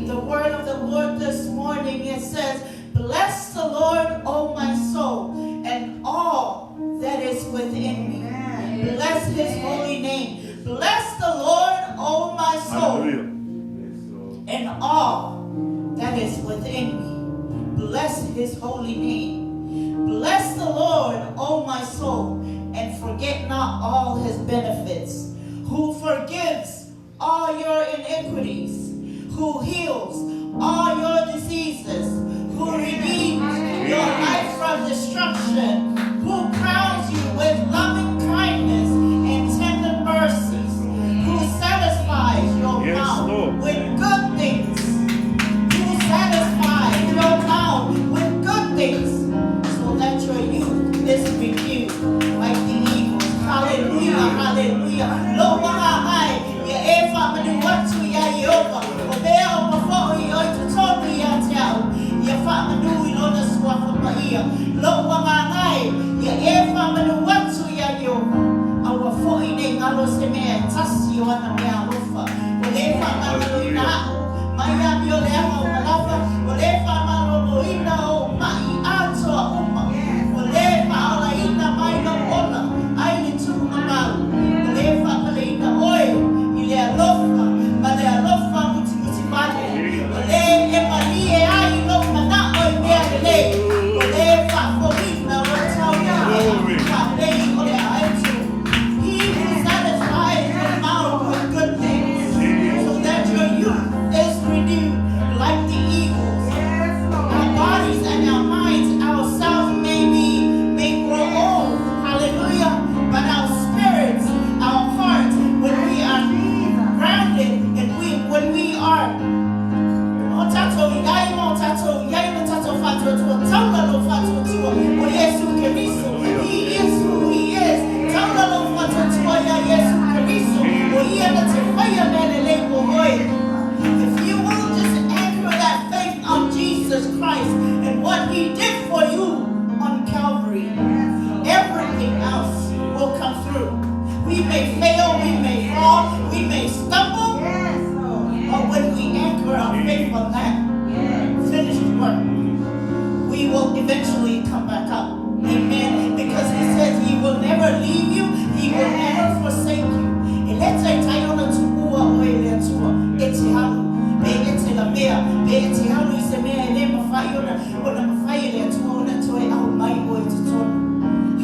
The word of the Lord this morning, it says, bless the Lord, O my soul, and all that is within me. Bless his holy name. Bless the Lord, O my soul, and all that is within me. Bless his holy name. Bless the Lord, O my soul, and forget not all his benefits, who forgives all your iniquities, who heals all your diseases, who redeems your life from destruction, who crowns you with loving kindness and tender mercies, who satisfies your mouth with good things, who satisfies your mouth with good things, so that your youth is renewed like the eagles. Hallelujah, hallelujah. Lord,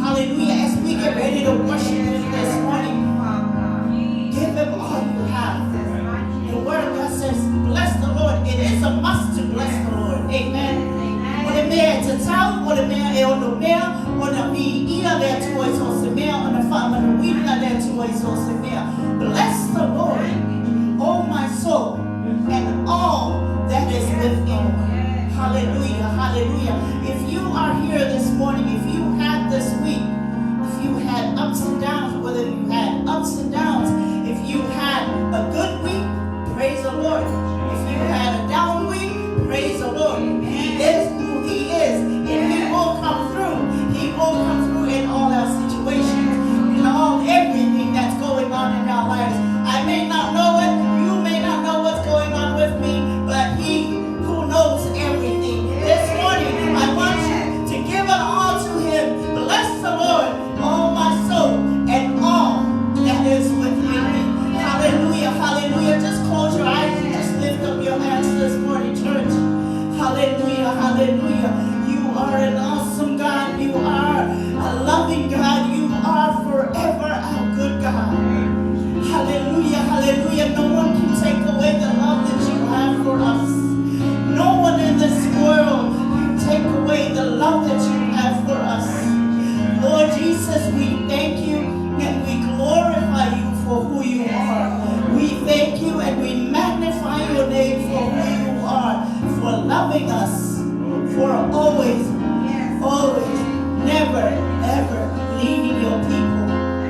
hallelujah. As we get ready to worship him this morning, give him all you have. The word of God says, bless the Lord. It is a must to bless the Lord. Amen. Bless the Lord, oh my soul, and all that is within me. Hallelujah, hallelujah. If you are here this morning, if you had this week, if you had ups and downs, whether you had ups and downs, if you had a good week, praise the Lord. If you had a down week, praise the Lord. He is who he is, and he will come through. He will come through in all our situations, in all everything that's going on in our lives. I may not know it, you may not know what's going on with me, but he who knows everything. This morning, I want you to give it all to him. Bless the Lord, oh my soul, and all that is within me. Hallelujah, hallelujah. Just close your eyes and just lift up your hands this morning, church. Hallelujah, hallelujah. You are an awesome God. You are a loving God. You are forever our good God. Hallelujah, hallelujah. No one can take away the love that you have for us. No one in this world can take away the love that you have for us. Lord Jesus, we thank you and we glorify you for who you are. We thank you and we magnify your name for who you are, for loving us, for always, always, never, ever leaving your people.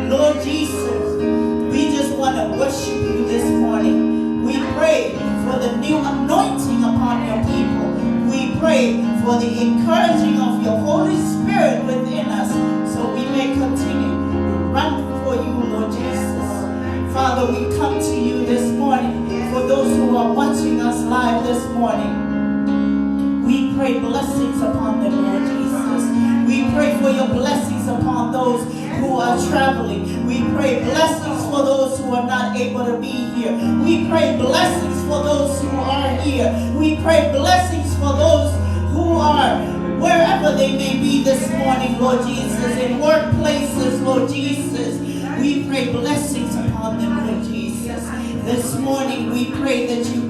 Lord Jesus, we just want to worship you this morning. We pray for the new anointing upon your people. We pray for the encouraging of your Holy Spirit within us, so we may continue to run for you, Lord Jesus. Father, we come to you this morning for those who us live this morning. We pray blessings upon them, Lord Jesus. We pray for your blessings upon those who are traveling. We pray blessings for those who are not able to be here. We pray blessings for those who are here. We pray blessings for those who are wherever they may be this morning, Lord Jesus, in workplaces, Lord Jesus. We pray blessings upon them, Lord Jesus. This morning we pray that you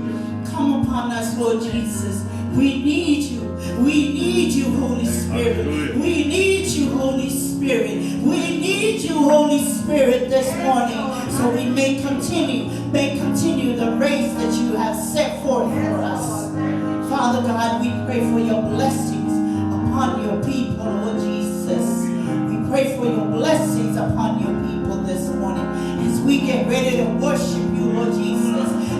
come upon us, Lord Jesus. We need you. We need you, Holy Spirit. We need you, Holy Spirit. We need you, Holy Spirit, this morning, so we may continue the race that you have set forth for us. Father God, we pray for your blessings upon your people, Lord Jesus. We pray for your blessings upon your people this morning as we get ready to worship you, Lord Jesus.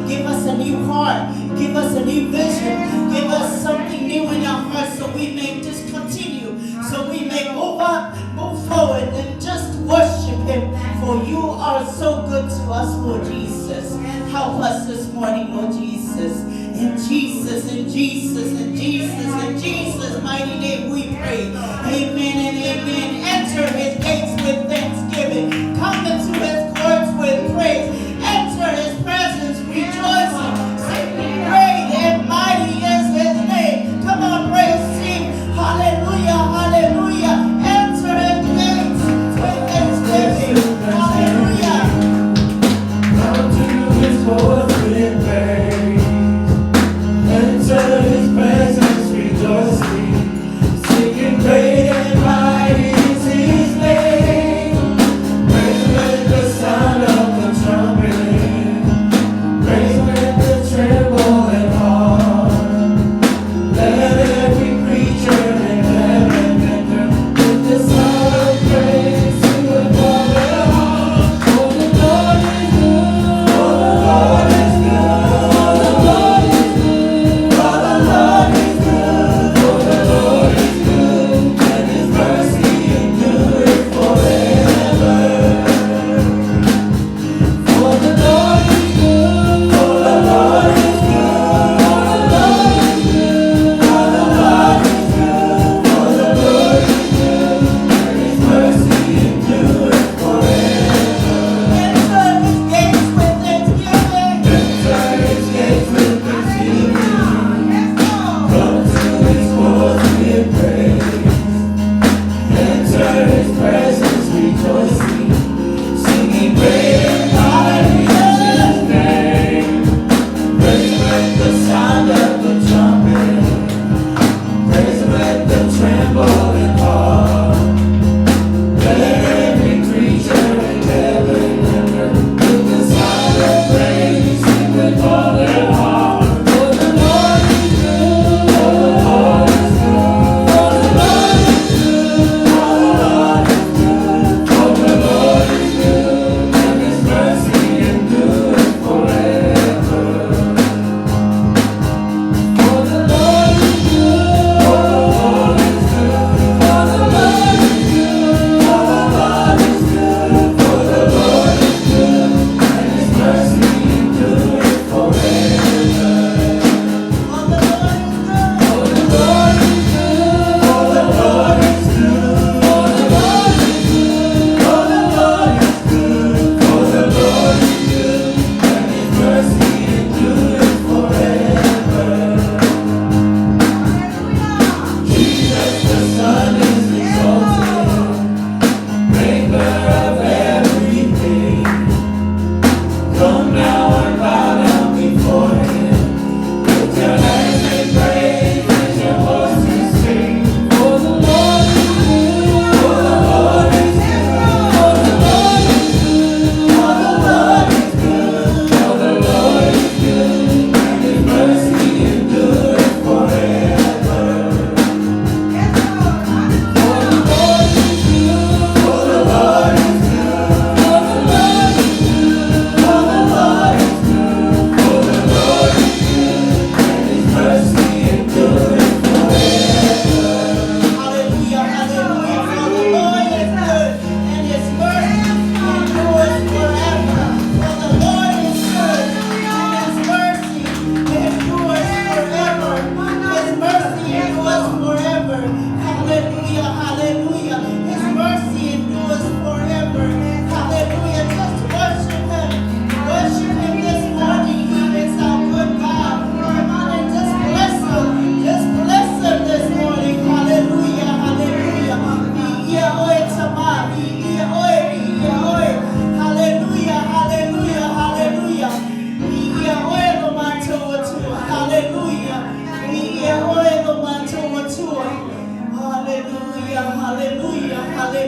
Give us a new heart. Give us a new vision. Give us something new in our hearts so we may just continue, so we may move forward and just worship him. For you are so good to us, Lord Jesus. Help us this morning, Lord Jesus. In Jesus, in Jesus, in Jesus, in Jesus' mighty name we pray. Amen and amen. Enter his gates with thanksgiving. Come into his courts with praise. Enter his presence rejoicing. Sing, great and mighty is his name. Come on, praise him. Hallelujah, hallelujah. Enter his gates with thanksgiving. Hallelujah. Come to his courts with praise. Enter his presence rejoicing. Singing great and mighty is his name. Praise with the sound of the trumpet.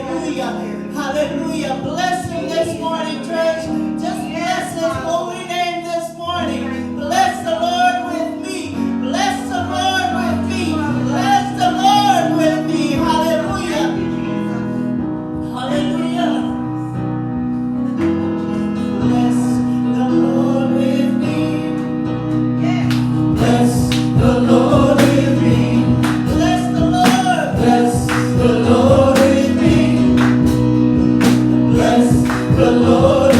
Hallelujah. Hallelujah. Bless him this morning, church. Just bless his holy name this morning. Bless the Lord with me. Bless the Lord with me. Bless the Lord with me. Hallelujah. Hallelujah. Bless the Lord with me. Bless the Lord with me. Bless the Lord. Bless the Lord with me. Bless the Lord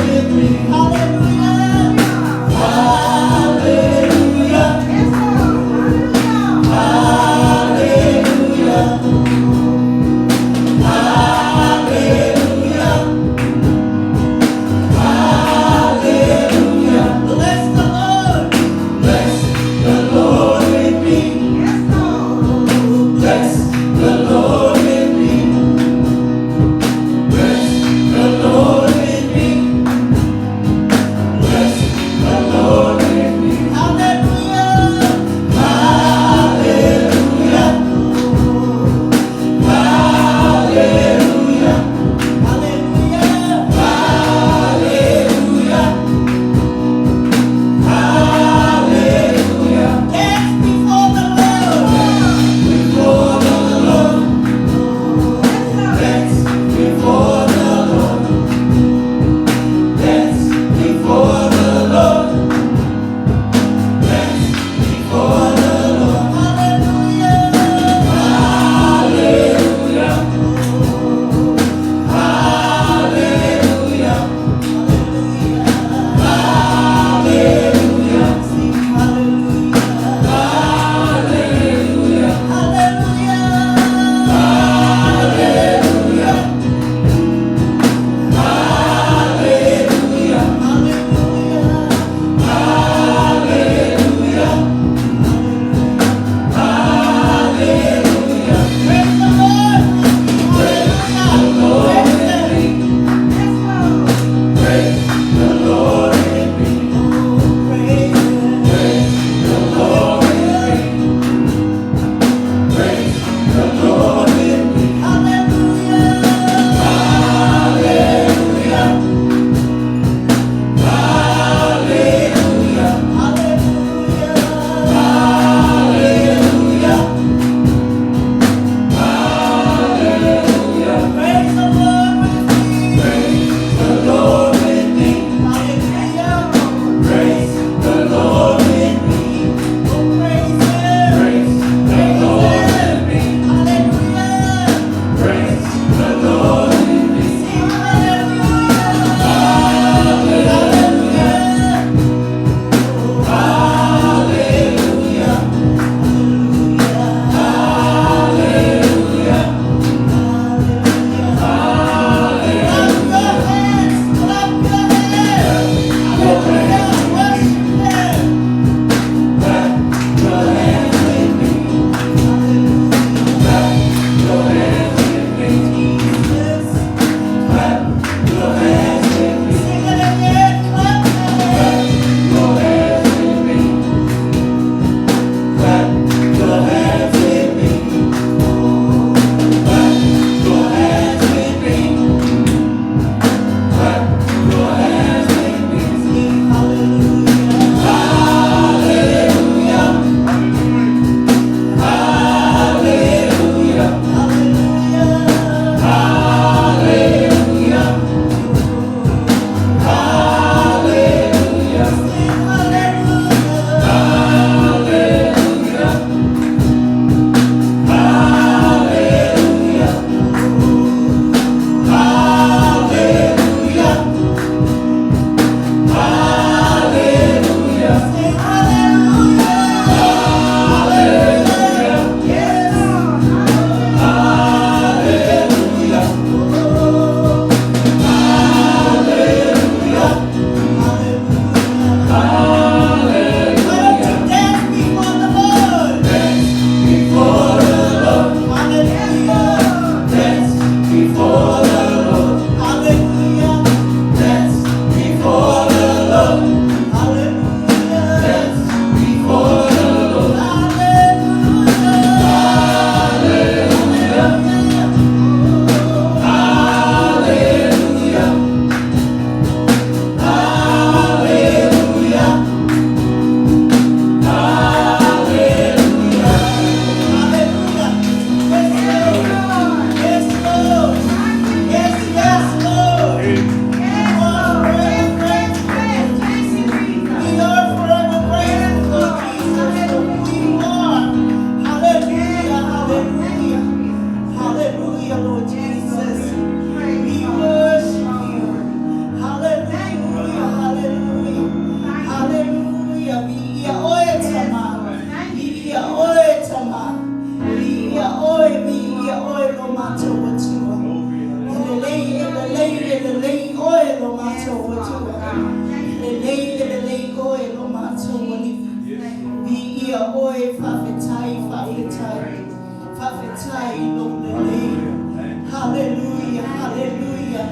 Hallelujah, hallelujah,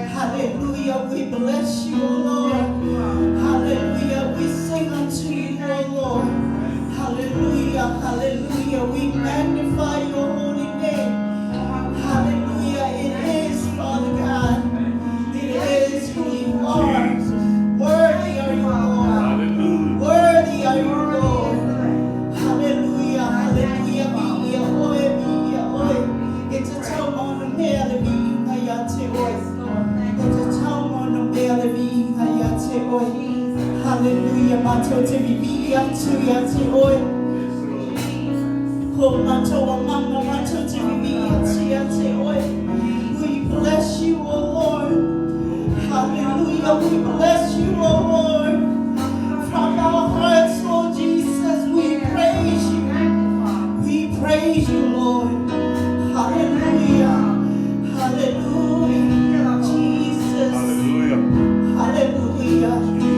hallelujah. We bless you, Lord. Hallelujah. We sing unto you, O Lord. Hallelujah, hallelujah. We magnify your holy name. Hallelujah. It is, Father God. It is who you are. Worthy are you, Lord. Worthy are you, Lord. Hallelujah, hallelujah. It's a time on the mail of hallelujah, mato te bibia tu ya te oi. Ho mato wa mama mato te bibia tu ya te oi. We bless you, O Lord. Hallelujah, we bless you, O Lord. From our hearts, Lord Jesus, we praise you. We praise you, Lord. Hallelujah. Hallelujah. Jesus. Hallelujah. Hallelujah.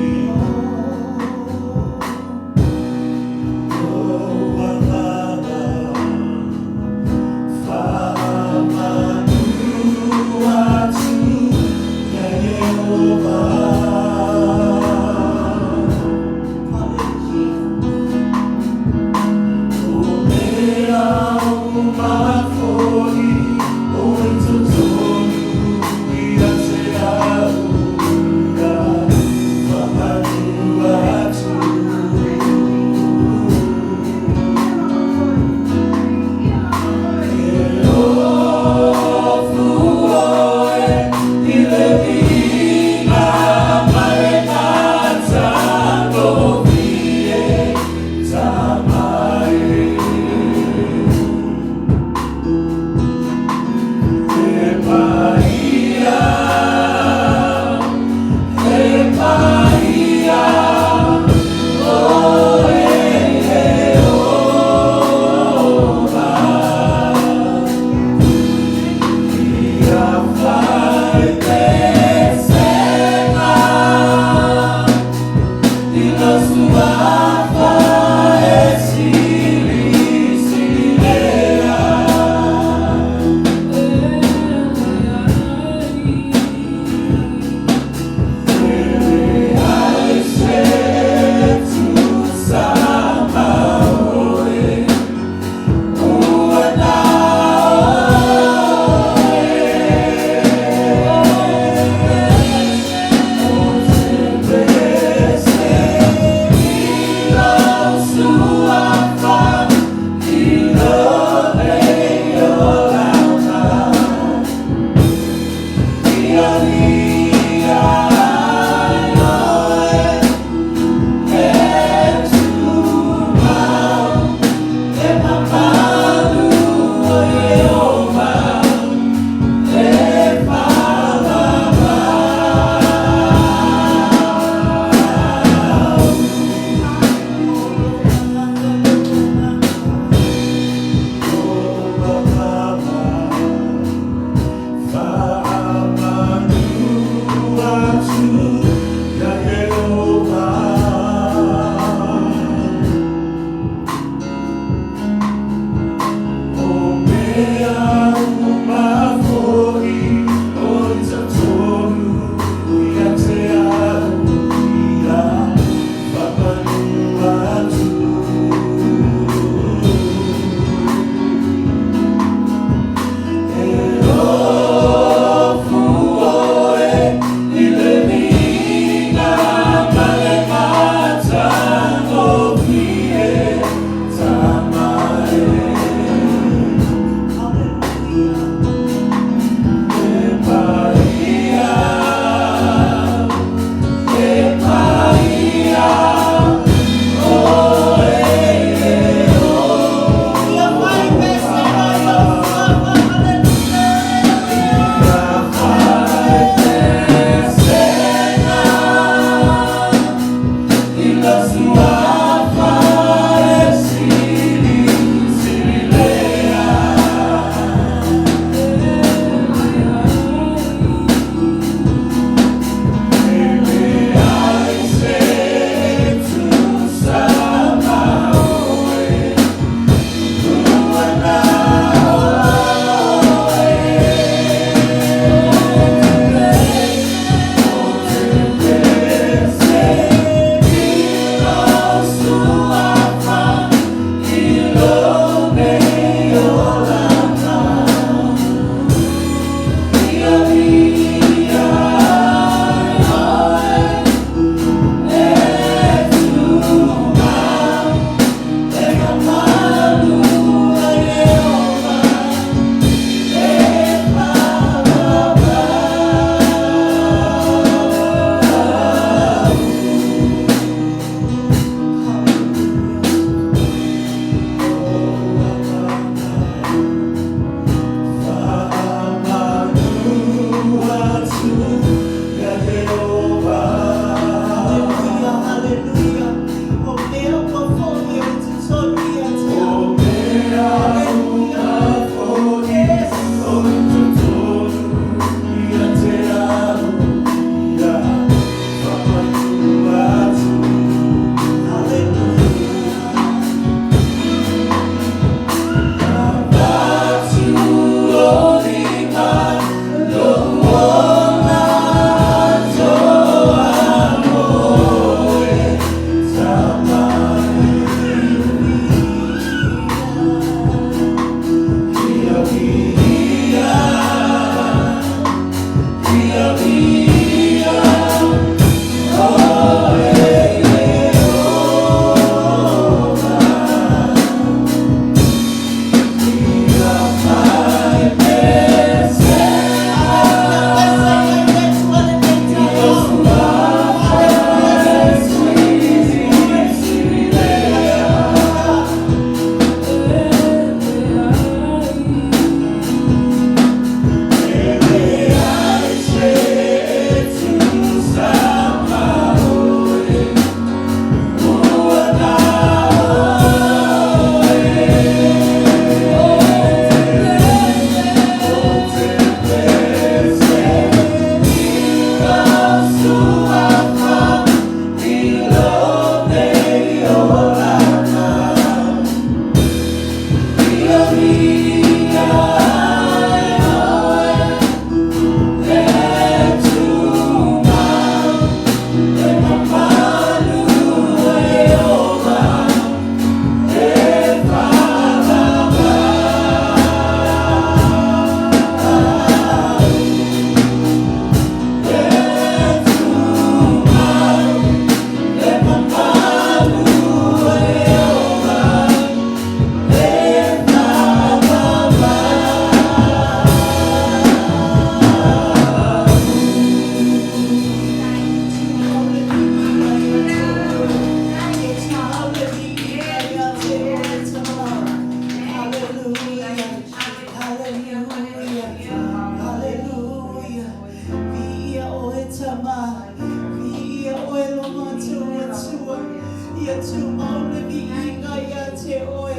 only be Igayate Oe.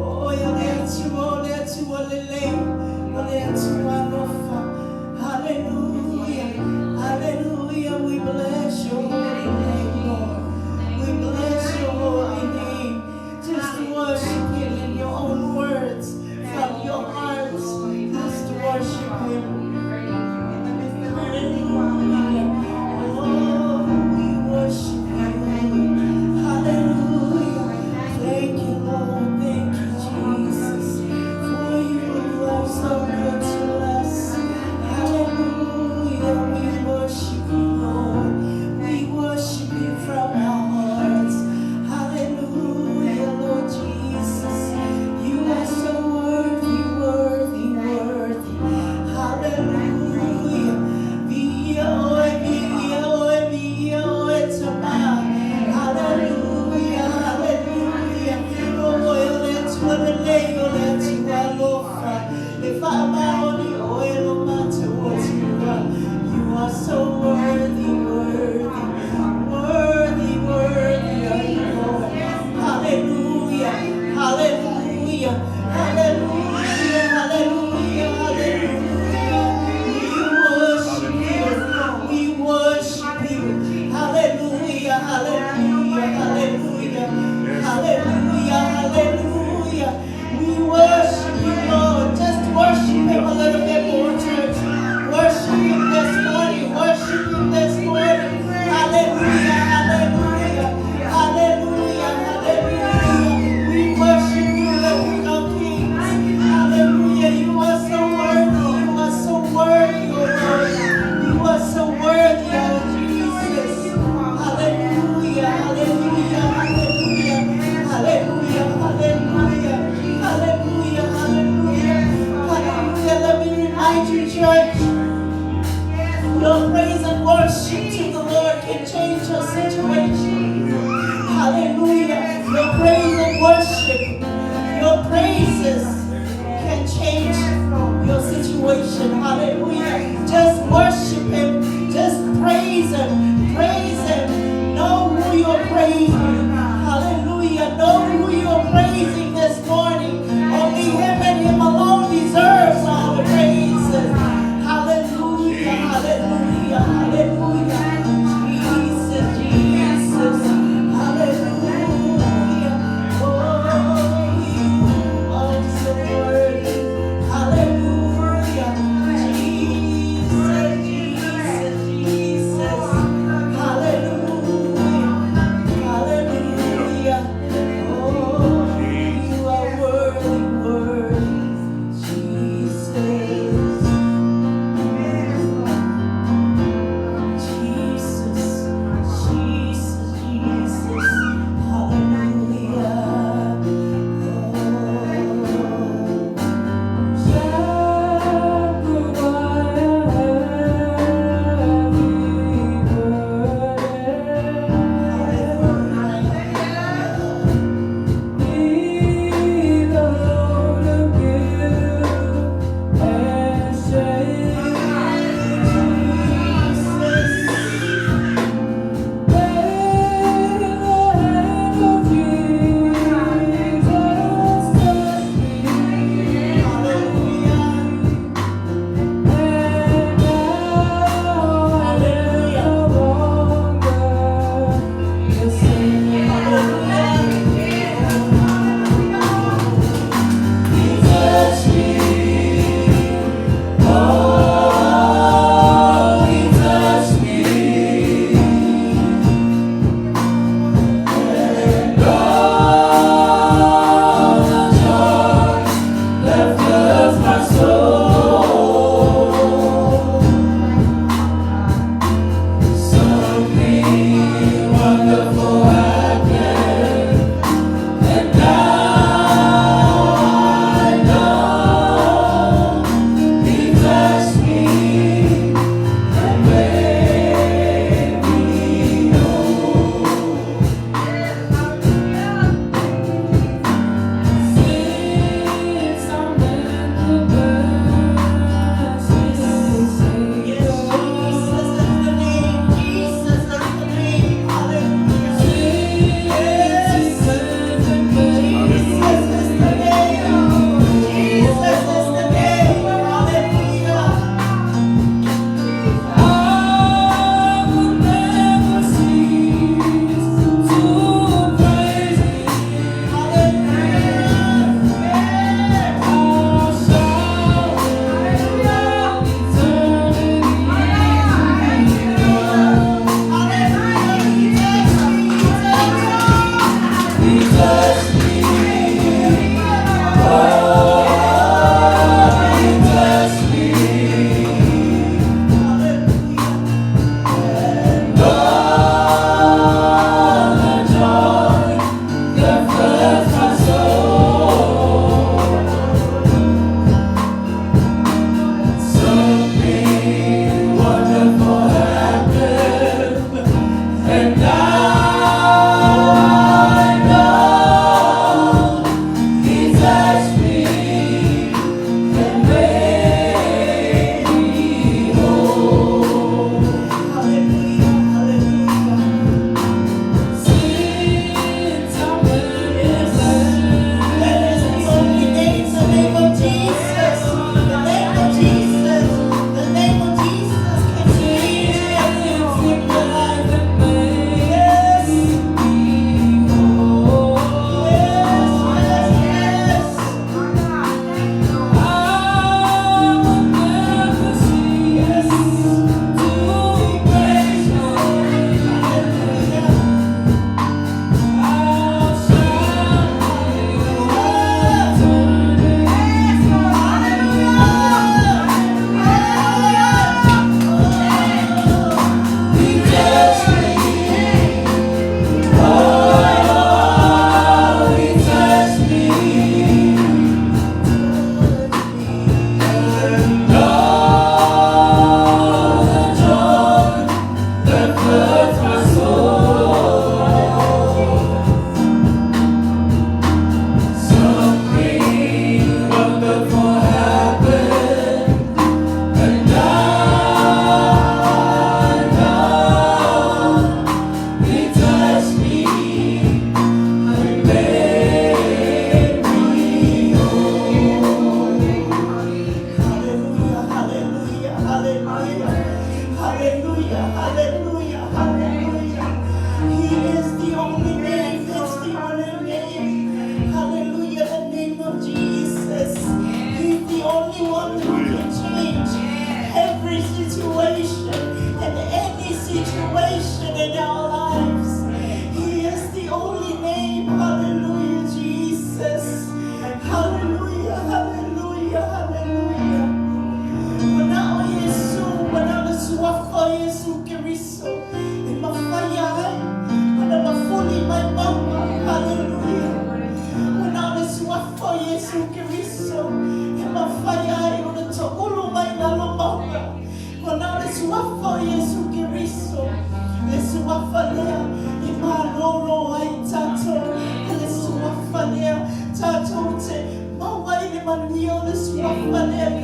Oya Letu, Oletu, Olele, Oletu, Alofa. Hallelujah. Hallelujah. We bless your holy name, Lord. We bless your holy name. Just worship him in your own words from your hearts. Just worship him. Hallelujah. Oh, we worship you. Hallelujah. Thank you, Lord. Thank you, Jesus. For you are so good to us. Hallelujah. We worship you, Lord. We worship you from our hearts. Hallelujah, Lord Jesus. You are so worthy, worthy, worthy. Hallelujah. Be your, be your, be your tomorrow. Hallelujah, hallelujah. Oh, let's lay, let's walk. If I'm out the oil, no matter what you are so worthy, worthy, worthy, worthy are you, Lord. Hallelujah, hallelujah, hallelujah, hallelujah, hallelujah. We worship you, hallelujah, hallelujah, hallelujah, hallelujah, hallelujah. We worship you, Lord. Just worship him a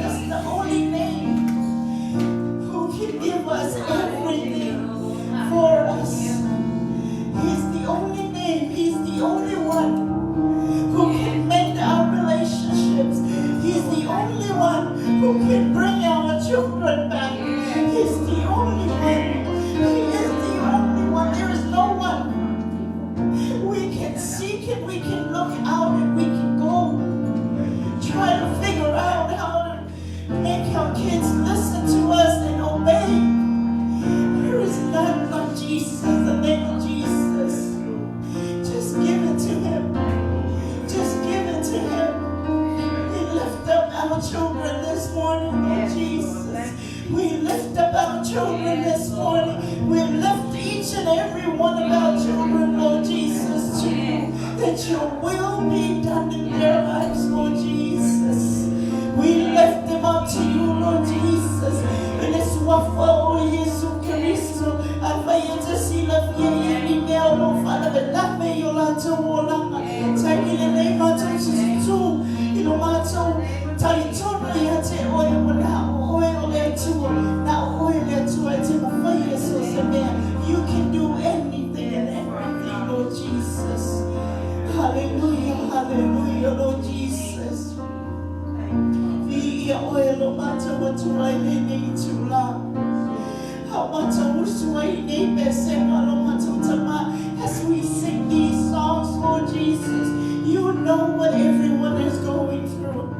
That's the only name who can give us everything for us. He's the only name. He's the only one who can mend our relationships. He's the only one who can bring our children back. He's the only one. He is the only one. There is no one. We can seek it. We can look out and we can go. Try to figure out how to make our kids listen to us and obey. There is none like Jesus, the name of Jesus. Just give it to him. Just give it to him. We lift up our children this morning, Lord Jesus. We lift up our children this morning. We lift each and every one of our children, Lord Jesus, to you. That your will be done in their lives, Lord Jesus. We lift them up to you, Lord Jesus. And it's Wherefore, Jesus Christ. Alpha Sila Fieri Neo Father, but not me, Yolanta Wolanga. Taking the name of Jesus too. You know, Mato, Talitona, Yate, oil, now oil there too. Now oil there too. I take my fire, so man, you can do anything and everything, Lord Jesus. Hallelujah, hallelujah, Lord Jesus. We oil, no matter what you I need to love. How much I wish I need as we sing these songs, Lord Jesus, you know what everyone is going through.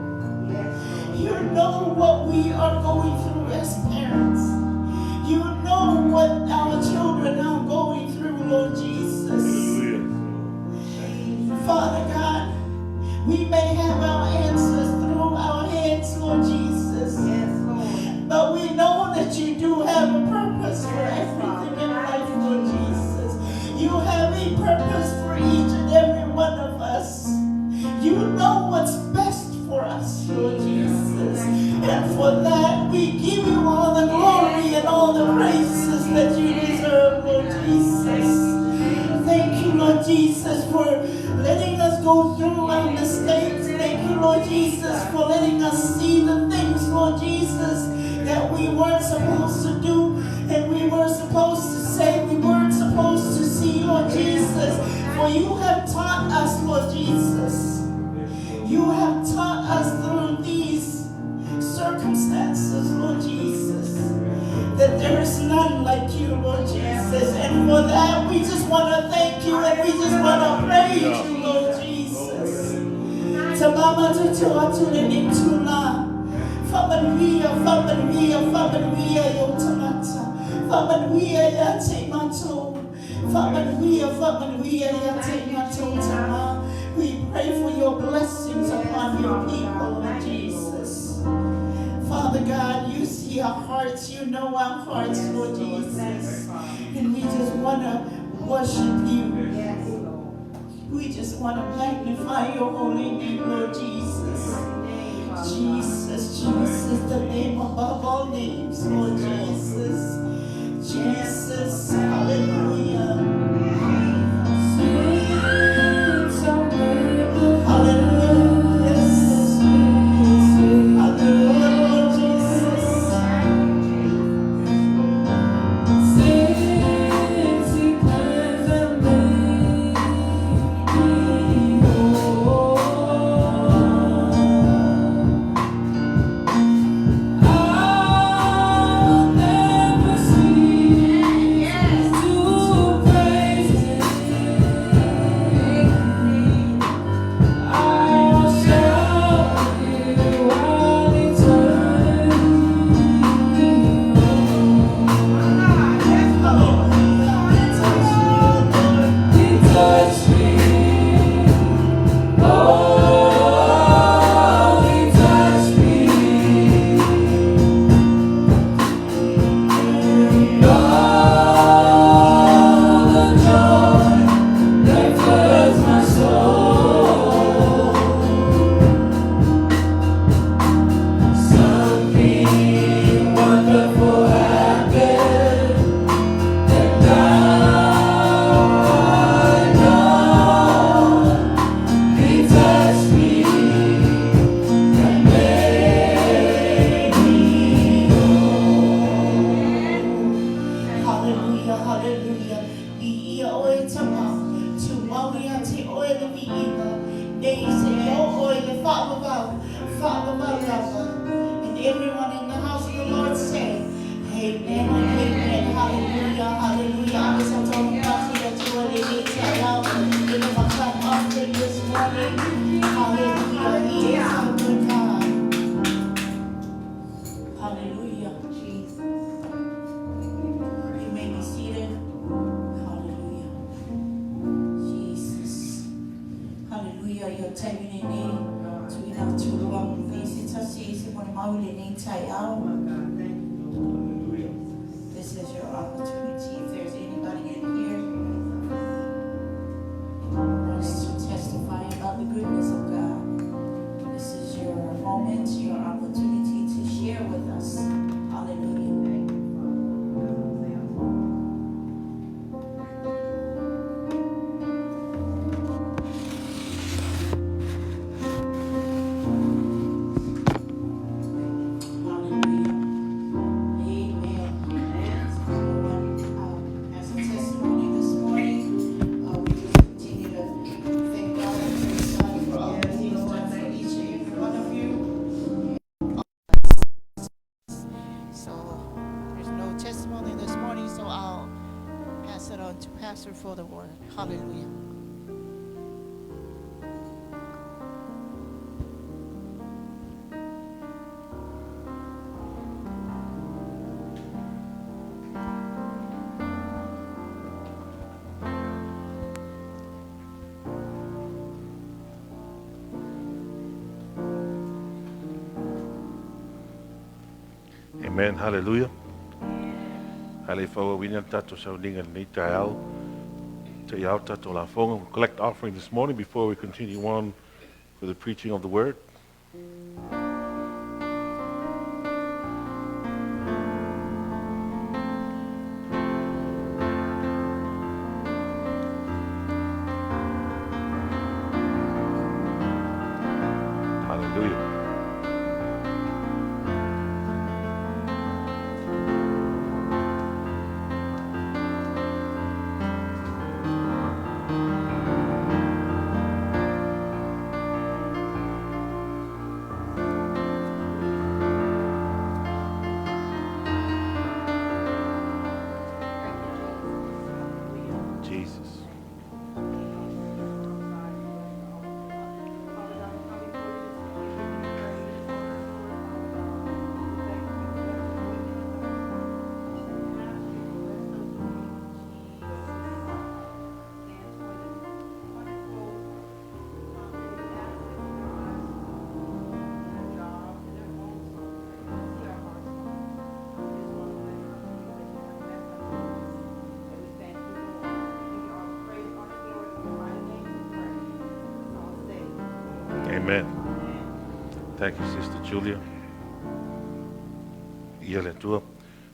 You know what we are going through as parents. You know what our children are going through, Lord Jesus. Father, We may have our answers through our hands, Lord Jesus. Yes, Lord. But we know that you do have a purpose for everything in life, Lord Jesus. You have a purpose for each and every one of us. You know what's best for us, Lord Jesus. And for that, we give you all the glory and all the praises that you deserve, Lord Jesus. Thank you, Lord Jesus, for letting us go through our mistakes. Thank you, Lord Jesus, for letting us see the things, Lord Jesus, that we weren't supposed to do and we weren't supposed to say, we weren't supposed to see, Lord Jesus. For you have taught us, Lord Jesus. You have taught us through these circumstances, Lord Jesus, that there is none like you, Lord Jesus. And for that, we just want to thank you and we just want to praise you, Lord Jesus. Tamama tutua tulini tula. Famanuia, famanuia, famanuia yotamata. Famanuia yate mato. Famanuia, famanuia yate mato tama. We pray for your blessings upon your people, Lord Jesus. Father God, you see our hearts, you know our hearts, Lord Jesus. And we just want to worship you. We just want to magnify your holy name, Lord Jesus. Jesus, Jesus, the name above all names, Lord Jesus. Jesus, hallelujah. And everyone in the house of the Lord say, amen and amen. Hallelujah, hallelujah. I was talking about here to what it is out. Give him a clap offering this morning. Hallelujah. He is a good God. Hallelujah. You may be seated. Hallelujah. Jesus. Hallelujah. You're taking in me. This is your opportunity. If there's anybody in here who wants to testify about the goodness of God, this is your moment, your opportunity to share with us. Hallelujah. For the word. Hallelujah. Amen. Hallelujah. Hallelujah. We need to collect offering this morning before we continue on with the preaching of the word. Hallelujah. Jesus. Amen. Thank you, Sister Julia. Iele tua.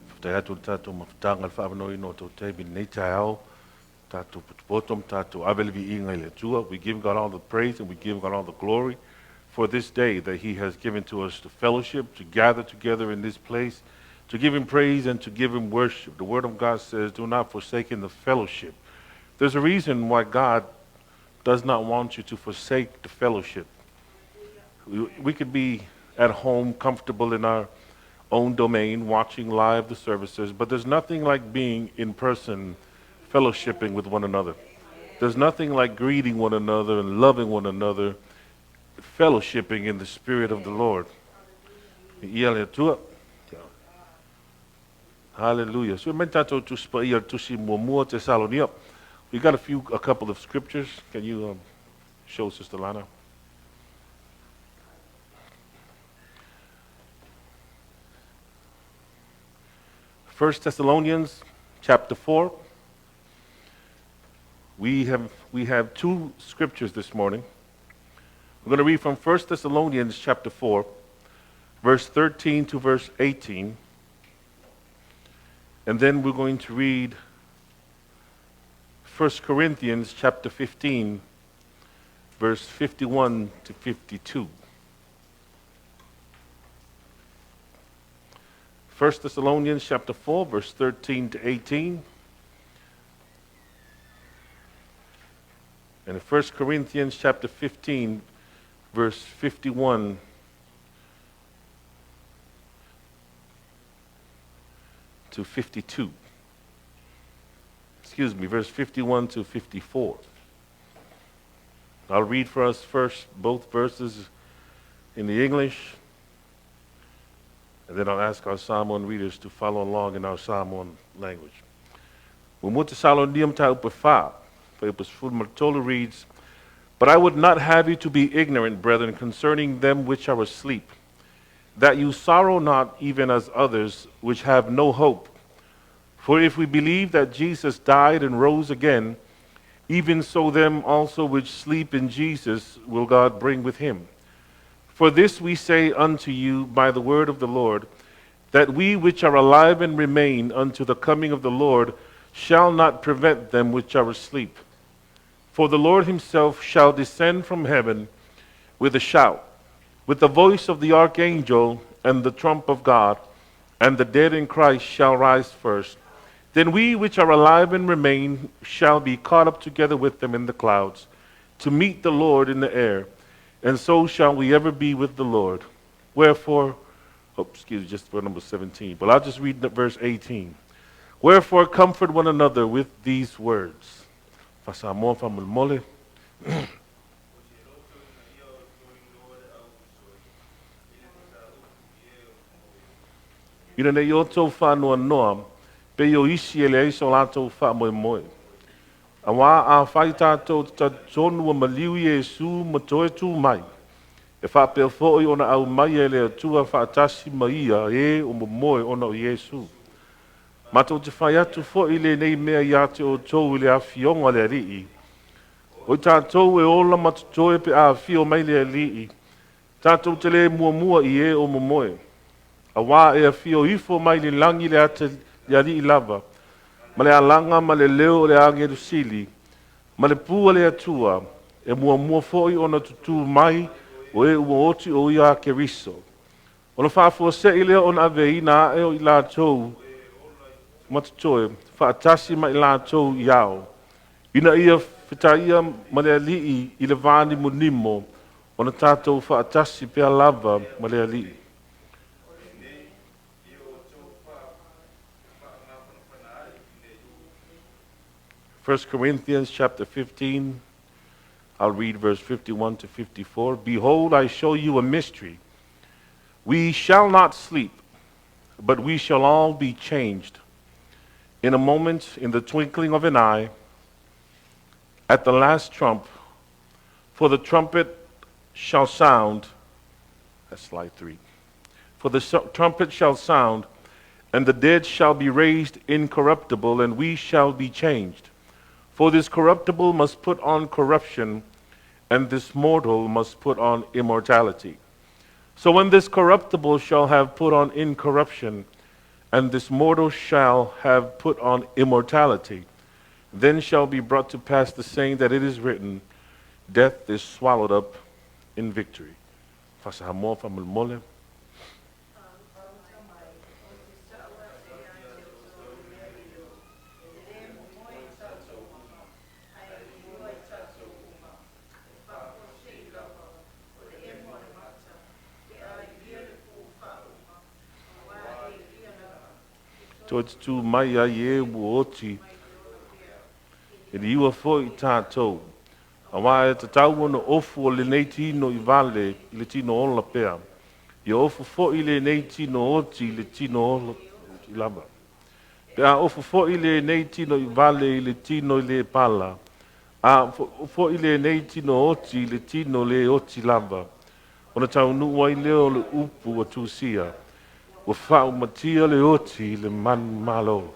Whutaiatu tātou mawhitangal whaamanoi no tau te bin nei tai au. Tātou putupotom, tātou awelevi inga ile tua. We give God all the praise and we give God all the glory for this day that He has given to us to fellowship, to gather together in this place, to give Him praise and to give Him worship. The Word of God says, do not forsake in the fellowship. There's a reason why God does not want you to forsake the fellowship. We could be at home, comfortable in our own domain, watching live the services, but there's nothing like being in person, fellowshipping with one another. There's nothing like greeting one another and loving one another, fellowshipping in the Spirit of the Lord. Hallelujah. So we got a couple of scriptures. Can you show Sister Lana? 1 Thessalonians chapter 4. We have two scriptures this morning. We're going to read from 1 Thessalonians chapter 4, verse 13 to verse 18. And then we're going to read 1 Corinthians chapter 15, verse 51 to 52. 1 Thessalonians chapter 4, verse 13 to 18. And 1 Corinthians chapter 15, verse 51 to 52. Excuse me, verse 51 to 54. I'll read for us first both verses in the English, and then I'll ask our Psalm 1 readers to follow along in our Psalm 1 language. Reads, but I would not have you to be ignorant, brethren, concerning them which are asleep, that you sorrow not even as others which have no hope. For if we believe that Jesus died and rose again, even so them also which sleep in Jesus will God bring with him. For this we say unto you by the word of the Lord, that we which are alive and remain unto the coming of the Lord shall not prevent them which are asleep. For the Lord himself shall descend from heaven with a shout, with the voice of the archangel and the trump of God, and the dead in Christ shall rise first. Then we which are alive and remain shall be caught up together with them in the clouds, to meet the Lord in the air, and so shall we ever be with the Lord. Wherefore, just for number 17, but I'll just read verse 18. Wherefore comfort one another with these words. Ina nei o tau whanua noa, pe o isi ele eiso lātou wha moe moe. A wā a whai tātou ta tonu a maliu Iesu ma toe tū mai. E whapea fōi ona au mai e lea tua whaatasi maia e o momoe ona o Iesu. Matou te whai atu fōi le nei mea ia te o tau i le awhionga le rii. O i tātou e ola matutoe pe a whio mai le rii. Tātou te le mua mua i e o momoe. A wā e a whio ifo mai le langi le ate le rii lava. Ma le alanga ma le leo le angeru sili. Ma le pua le atua e mua mua fōi ona tutu mai o e ua oti o ia ke riso. Ona whaafua se i leo ona aveina e o i la tau matutoe, whaatasi ma i la tau iao. Ina ia whitaia ma le alii i le vāni munimo, ona tātou whaatasi pia lava ma le alii. First Corinthians chapter 15, I'll read verse 51 to 54. Behold, I show you a mystery. We shall not sleep, but we shall all be changed. In a moment, in the twinkling of an eye, at the last trump, for the trumpet shall sound. That's slide 3. For the trumpet shall sound, and the dead shall be raised incorruptible, and we shall be changed. For this corruptible must put on corruption, and this mortal must put on immortality. So when this corruptible shall have put on incorruption, and this mortal shall have put on immortality, then shall be brought to pass the saying that it is written, death is swallowed up in victory. Towards tu mai a ye wuoti. E ni iwa fo i tātou. A wā e te tau ona ofu o le nei tino i vale i le tino ola pea. I ofu fo i le nei tino oti i le tino ola i lava. Pea ofu fo i le nei tino i vale i le tino i le pala. A fo i le nei tino oti i le tino le oti lava. Ona tau nuwa i leo le upu a tusia. Wa whau matia le oti le man malo.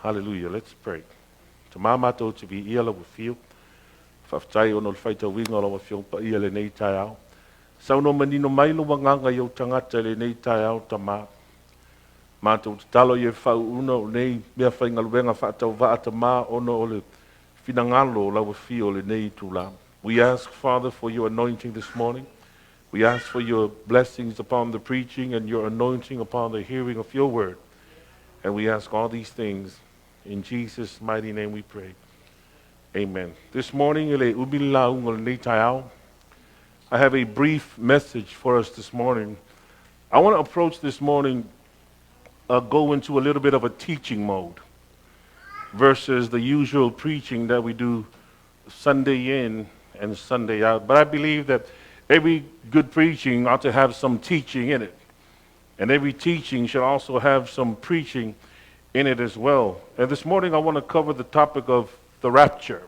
Hallelujah. Let's pray. Te māmato te vi ia la wafio. Whaftai ono le whaita winga la wafio pa ia le nei tai au. Sauno manino mailo wanganga iau tangata le nei tai au ta mā. Mātou te talo i e whau una o nei mea whainga luenga whaatau vaata mā ono o le finangalo la wafio le nei tūla. We ask, Father, for your anointing this morning. We ask for your blessings upon the preaching and your anointing upon the hearing of your word. And we ask all these things in Jesus' mighty name we pray. Amen. This morning, I have a brief message for us this morning. I want to approach this morning, go into a little bit of a teaching mode versus the usual preaching that we do Sunday in and Sunday out. But I believe that every good preaching ought to have some teaching in it. And every teaching should also have some preaching in it as well. And this morning I want to cover the topic of the rapture,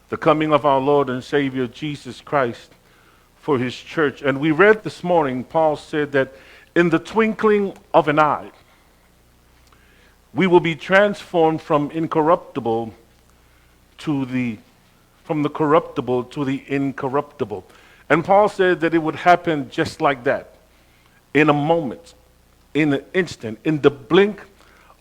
the coming of our Lord and Savior Jesus Christ for his church. And we read this morning, Paul said that in the twinkling of an eye, we will be transformed from the corruptible to the incorruptible. And Paul said that it would happen just like that, in a moment, in an instant, in the blink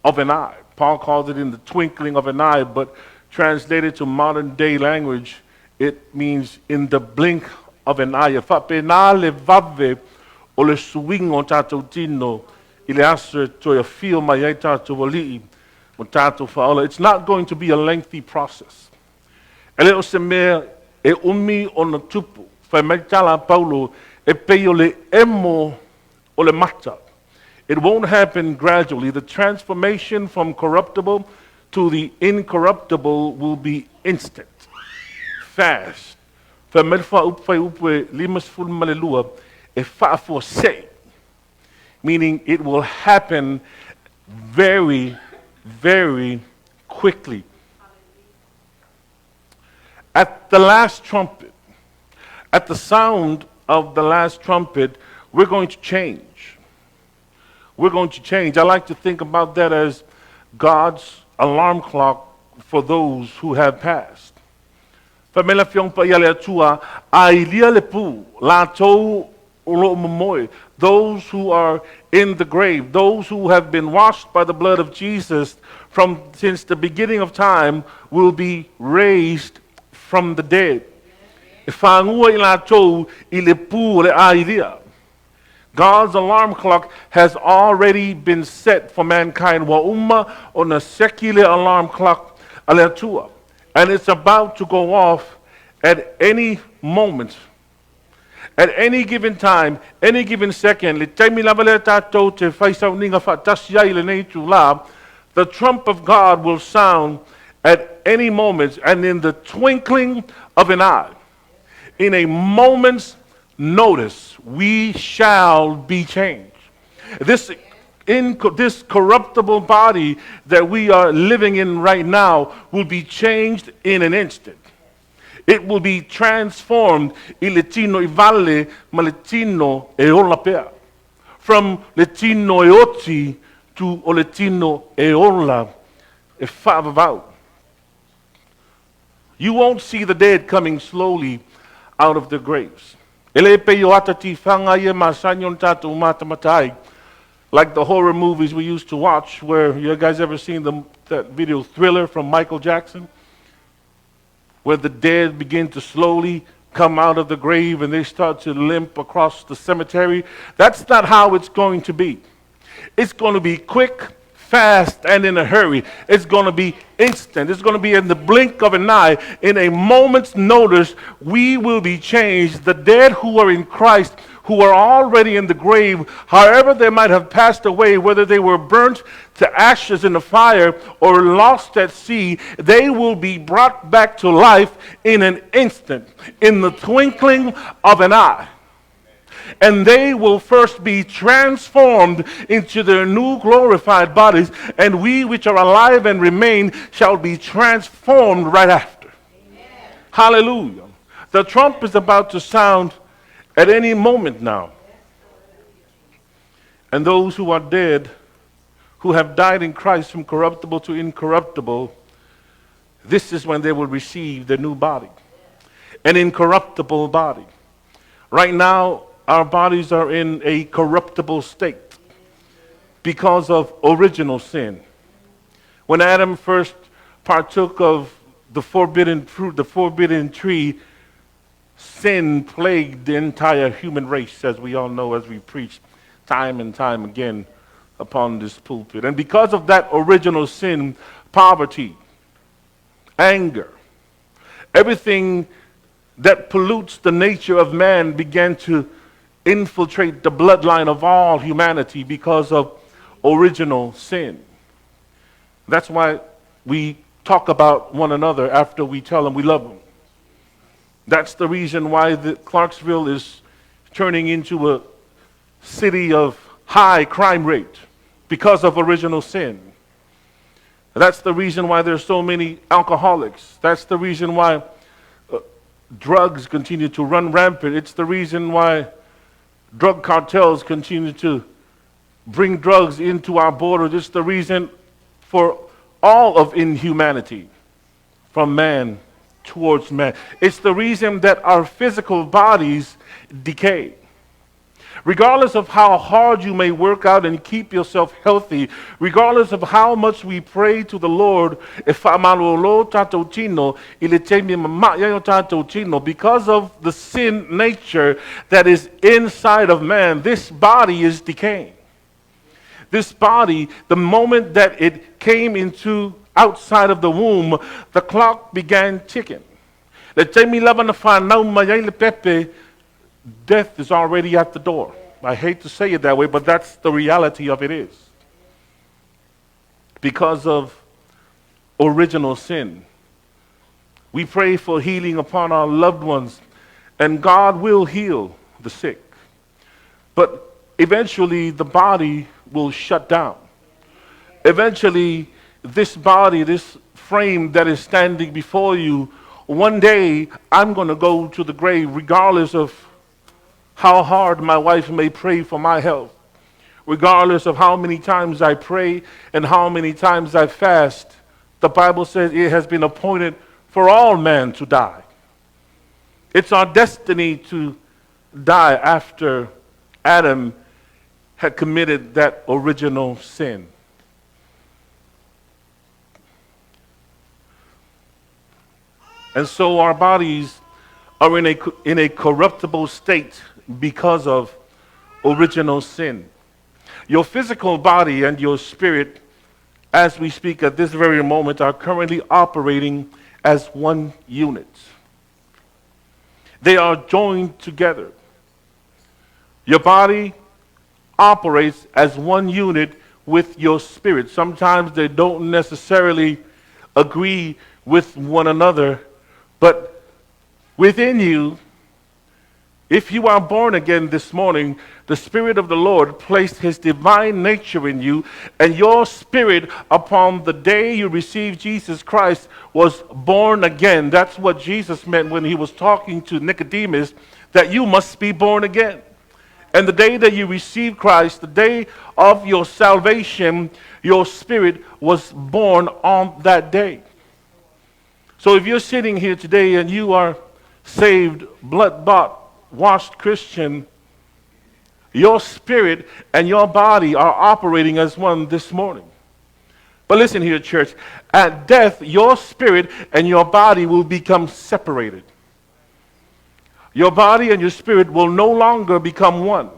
of an eye. Paul called it in the twinkling of an eye, but translated to modern day language, it means in the blink of an eye. It's not going to be a lengthy process. E umi o na tupu, whai maitala Paulo, e peo le emo o le mata. It won't happen gradually. The transformation from corruptible to the incorruptible will be instant, fast. Whai maitala upwhai upwe limas ful malelua, e whaafo se, meaning it will happen very, very quickly. At the last trumpet, At the sound of the last trumpet, we're going to change. We're going to change. I like to think about that as God's alarm clock for those who have passed. Famela fiong pa yale atua ai lia le pu la tou ulo momoe. Those who are in the grave, those who have been washed by the blood of Jesus from since the beginning of time, will be raised from the dead. Ifangua ila tou ile pu le ai lia. God's alarm clock has already been set for mankind. Wa umma on a secular alarm clock aleatua. And it's about to go off at any moment, at any given time, any given second. The trump of God will sound at any moment, and in the twinkling of an eye, in a moment's notice, we shall be changed. This corruptible body that we are living in right now will be changed in an instant. It will be transformed from Latino eoti to Latino eola. You won't see the dead coming slowly out of their graves. Like the horror movies we used to watch, where you guys ever seen that video Thriller from Michael Jackson? Where the dead begin to slowly come out of the grave and they start to limp across the cemetery. That's not how it's going to be. It's going to be quick, fast, and in a hurry. It's going to be instant. It's going to be in the blink of an eye. In a moment's notice, we will be changed. The dead who are in Christ, who are already in the grave, however they might have passed away, whether they were burnt to ashes in the fire or lost at sea, they will be brought back to life in an instant, in the twinkling of an eye. And they will first be transformed into their new glorified bodies, and we which are alive and remain shall be transformed right after. Amen. Hallelujah. The trump is about to sound at any moment now. And those who are dead, who have died in Christ from corruptible to incorruptible, this is when they will receive their new body, an incorruptible body. Right now, our bodies are in a corruptible state because of original sin. When Adam first partook of the forbidden fruit, the forbidden tree, sin plagued the entire human race, as we all know, as we preach time and time again upon this pulpit. And because of that original sin, poverty, anger, everything that pollutes the nature of man began to infiltrate the bloodline of all humanity because of original sin. That's why we talk about one another after we tell them we love them. That's the reason why Clarksville is turning into a city of high crime rate, because of original sin. That's the reason why there's so many alcoholics. That's the reason why drugs continue to run rampant. It's the reason why drug cartels continue to bring drugs into our border. It's the reason for all of inhumanity from man towards man. It's the reason that our physical bodies decay. Regardless of how hard you may work out and keep yourself healthy, regardless of how much we pray to the Lord, because of the sin nature that is inside of man, this body is decaying. This body, the moment that it came into outside of the womb, the clock began ticking. Death is already at the door. I hate to say it that way, but that's the reality of it is. Because of original sin. We pray for healing upon our loved ones, and God will heal the sick. But eventually the body will shut down. Eventually this body, this frame that is standing before you, one day I'm going to go to the grave regardless of how hard my wife may pray for my health, regardless of how many times I pray and how many times I fast. The Bible says it has been appointed for all men to die. It's our destiny to die after Adam had committed that original sin. And so our bodies are in a corruptible state because of original sin. Your physical body and your spirit, as we speak at this very moment, are currently operating as one unit. They are joined together. Your body operates as one unit with your spirit. Sometimes they don't necessarily agree with one another, but within you, if you are born again this morning, the Spirit of the Lord placed His divine nature in you, and your spirit, upon the day you received Jesus Christ, was born again. That's what Jesus meant when He was talking to Nicodemus, that you must be born again. And the day that you received Christ, the day of your salvation, your spirit was born on that day. So if you're sitting here today and you are saved, blood-bought, washed Christian, your spirit and your body are operating as one this morning. But listen here, church. At death, your spirit and your body will become separated. Your body and your spirit will no longer become one.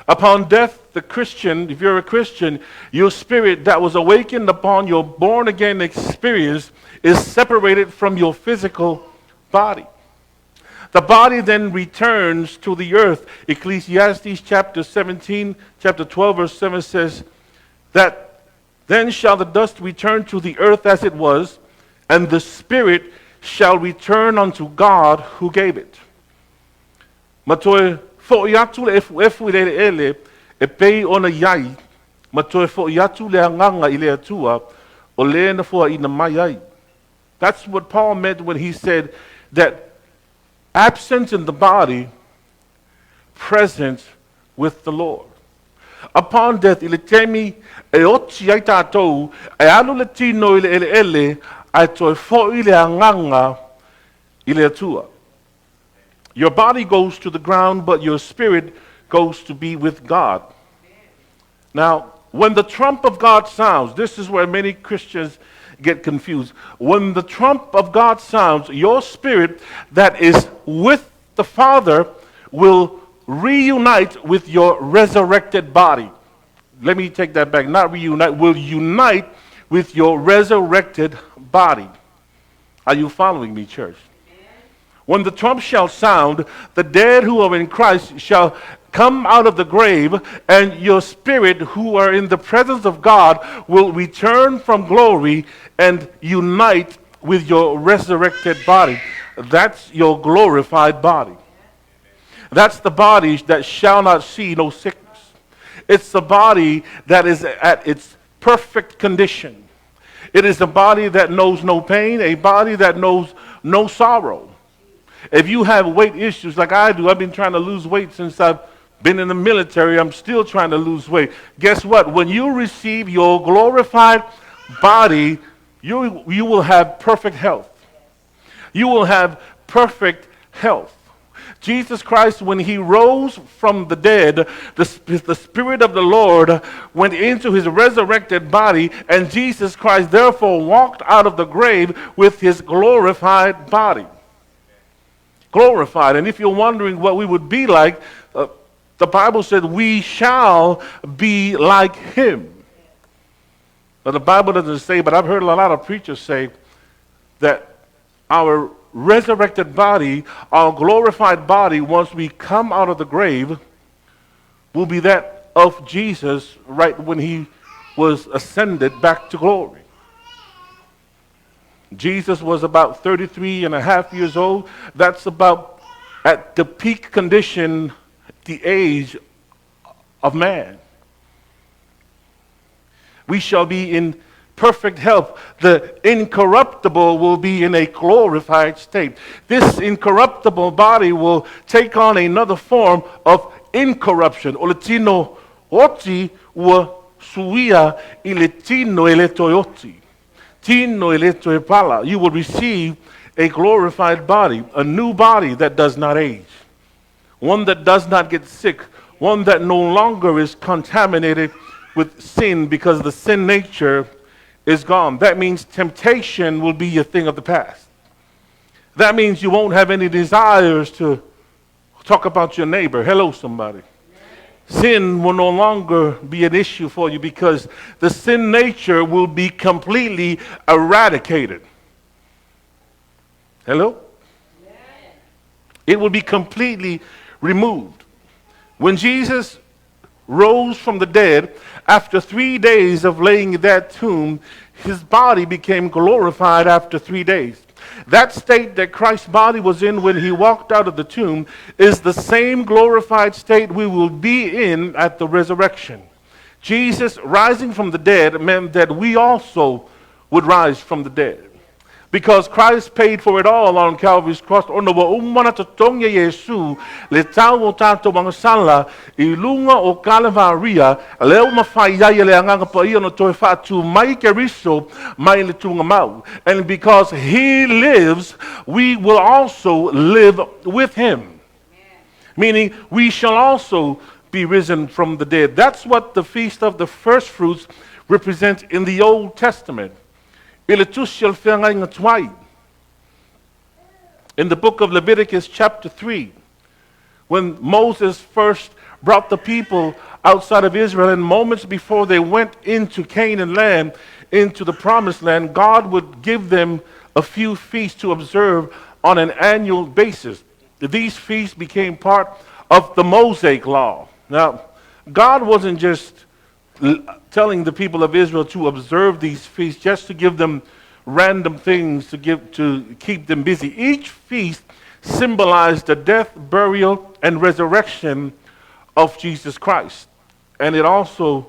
Upon death, the Christian, if you're a Christian, your spirit that was awakened upon your born-again experience is separated from your physical body. The body then returns to the earth. Ecclesiastes chapter 17, chapter 12, verse 7 says that then shall the dust return to the earth as it was, and the spirit shall return unto God who gave it. Matoe fo yatu le efu le ele e pei ona yai. Matoe fo yatu le anganga ile atua o le na fo ina mai ai. That's what Paul meant when he said that absent in the body, present with the Lord. Upon death, ile temi e oti ai tātou, e alu le tino ile ele ele, ai toi fo ile anganga ile atua. Your body goes to the ground, but your spirit goes to be with God. Now, when the trump of God sounds, this is where many Christians get confused. When the trump of God sounds, your spirit that is with the Father will reunite with your resurrected body. Let me take that back. Not reunite, will unite with your resurrected body. Are you following me, church? When the trump shall sound, the dead who are in Christ shall come out of the grave, and your spirit who are in the presence of God will return from glory and unite with your resurrected body. That's your glorified body. That's the body that shall not see no sickness. It's the body that is at its perfect condition. It is a body that knows no pain, a body that knows no sorrow. If you have weight issues like I do, I've been trying to lose weight since I've been in the military. I'm still trying to lose weight. Guess what? When you receive your glorified body, you will have perfect health. You will have perfect health. Jesus Christ, when He rose from the dead, the Spirit of the Lord went into His resurrected body, and Jesus Christ therefore walked out of the grave with His glorified body. Glorified. And if you're wondering what we would be like, the Bible said we shall be like Him. Now, the Bible doesn't say, but I've heard a lot of preachers say that our resurrected body, our glorified body, once we come out of the grave, will be that of Jesus right when He was ascended back to glory. Jesus was about 33 and a half years old. That's about at the peak condition, the age of man. We shall be in perfect health, the incorruptible will be in a glorified state. This incorruptible body will take on another form of incorruption. Oletino oti wa suia iletino eletoyoti. Tino eletoepala. You will receive a glorified body, a new body that does not age, one that does not get sick, one that no longer is contaminated with sin because the sin nature is gone. That means temptation will be a thing of the past. That means you won't have any desires to talk about your neighbor. Hello, somebody. Sin will no longer be an issue for you because the sin nature will be completely eradicated. Hello? It will be completely removed. When Jesus rose from the dead, after 3 days of laying in that tomb, his body became glorified after 3 days. That state that Christ's body was in when he walked out of the tomb is the same glorified state we will be in at the resurrection. Jesus rising from the dead meant that we also would rise from the dead. Because Christ paid for it all on Calvary's cross. Ono wa umana totonga Yesu le tau o tato mga sala ilunga o Calvaria leo mafaya le anganga pa iyo no toe fatu mai keriso mai le tunga mau. And because he lives, we will also live with him. Meaning we shall also be risen from the dead. That's what the Feast of the First Fruits represents in the Old Testament. In the book of Leviticus chapter 3, when Moses first brought the people outside of Israel, and moments before they went into Canaan land, into the promised land, God would give them a few feasts to observe on an annual basis. These feasts became part of the Mosaic law. Now, God wasn't just telling the people of Israel to observe these feasts just to give them random things to keep them busy. Each feast symbolized the death, burial, and resurrection of Jesus Christ. And it also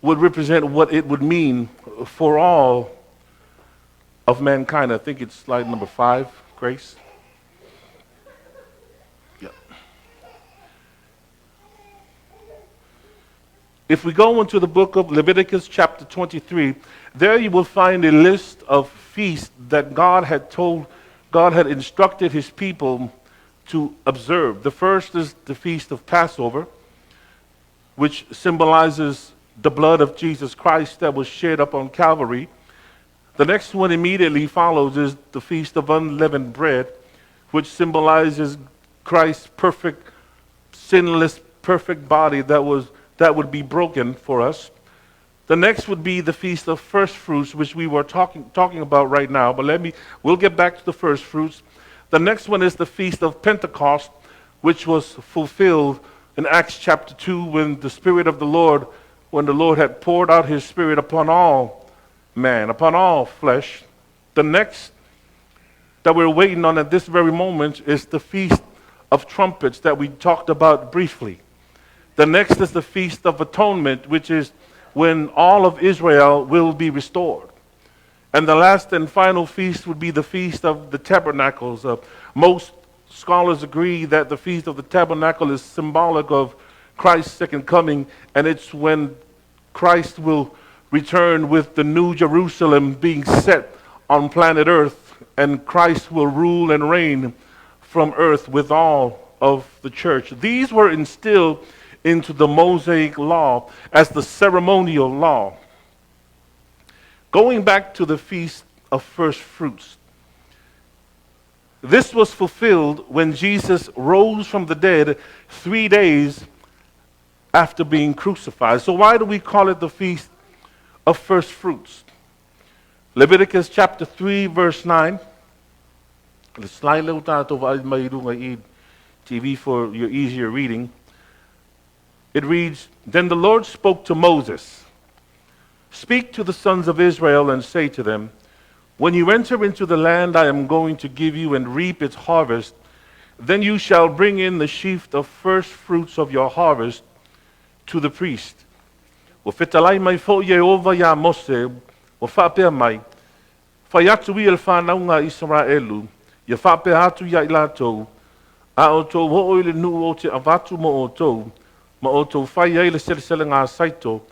would represent what it would mean for all of mankind. I think it's slide number 5, Grace. If we go into the book of Leviticus chapter 23, there you will find a list of feasts that God had instructed his people to observe. The first is the Feast of Passover, which symbolizes the blood of Jesus Christ that was shed upon Calvary. The next one immediately follows is the Feast of Unleavened Bread, which symbolizes Christ's perfect, sinless, perfect body that would be broken for us. The next would be the Feast of First Fruits, which we were talking about right now, but we'll get back to the first fruits. The next one is the Feast of Pentecost, which was fulfilled in Acts chapter 2 when the Lord had poured out his Spirit upon all man, upon all flesh. The next that we're waiting on at this very moment is the Feast of Trumpets that we talked about briefly. The next is the Feast of Atonement, which is when all of Israel will be restored. And the last and final feast would be the Feast of the Tabernacles. Most scholars agree that the Feast of the Tabernacle is symbolic of Christ's second coming, and it's when Christ will return with the New Jerusalem being set on planet Earth, and Christ will rule and reign from earth with all of the church. These were instilled into the Mosaic law as the ceremonial law. Going back to the Feast of First Fruits, this was fulfilled when Jesus rose from the dead 3 days after being crucified. So why do we call it the Feast of First Fruits? Leviticus chapter 3 verse 9. The slide TV for your easier reading. It reads, "Then the Lord spoke to Moses, speak to the sons of Israel and say to them, when you enter into the land I am going to give you and reap its harvest, then you shall bring in the sheaf of first fruits of your harvest to the priest. Ufitalay may fo Jehovah ya Mose, o whapea mai, whai atu i le whanaunga Israelu, ia whapea atu ia i lātou, a o tō ho le nuu o te avatu mo o tō, ma o tō whai ai le sele ngā saito,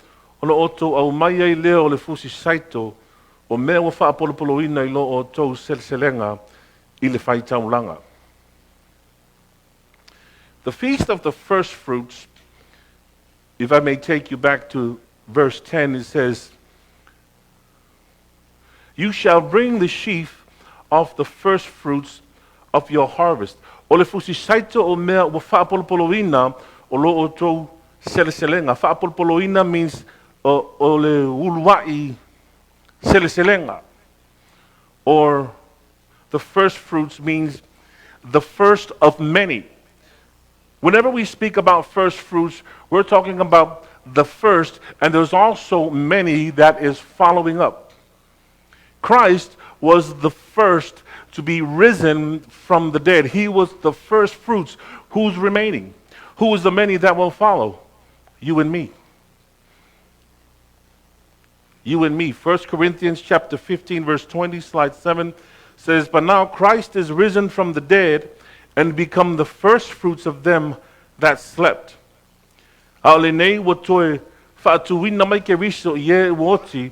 o o tō au mai ai leo le fusi saito, o mea wa whaapolopoloina i lo o tō seleselenga i le whai taulanga. The Feast of the First Fruits, if I may take you back to verse 10, it says, you shall bring the sheaf of the first fruits of your harvest. O le fusi saito o mea wa whaapolopoloina o lo o tō seleselenga. Whaapolopoloina means o le uluai seleselenga. Or the first fruits means the first of many. Whenever we speak about first fruits, we're talking about the first, and there's also many that is following up. Christ was the first to be risen from the dead. He was the first fruits. Who's remaining? Who is the many that will follow? You and me. You and me. 1 Corinthians chapter 15, verse 20, slide 7 says, but now Christ is risen from the dead and become the first fruits of them that slept. Aolenei watoe whaatuina mai ke riso ie woti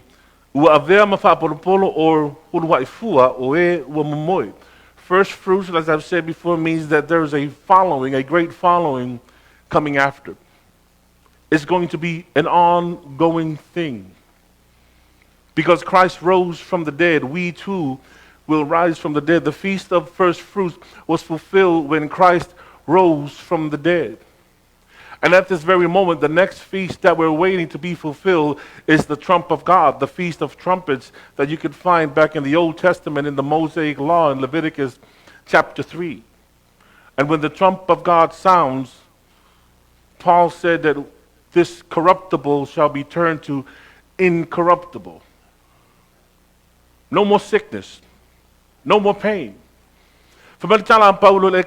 ua avea ma whaapolopolo or uluwaifua o e ua momoi. First fruits, as I've said before, means that there's a following, a great following coming after. It's going to be an ongoing thing. Because Christ rose from the dead, we too will rise from the dead. The Feast of First Fruits was fulfilled when Christ rose from the dead. And at this very moment, the next feast that we're waiting to be fulfilled is the trump of God, the Feast of Trumpets that you could find back in the Old Testament in the Mosaic Law in Leviticus chapter 3. And when the trump of God sounds, Paul said that this corruptible shall be turned to incorruptible. No more sickness, no more pain. Thessalonians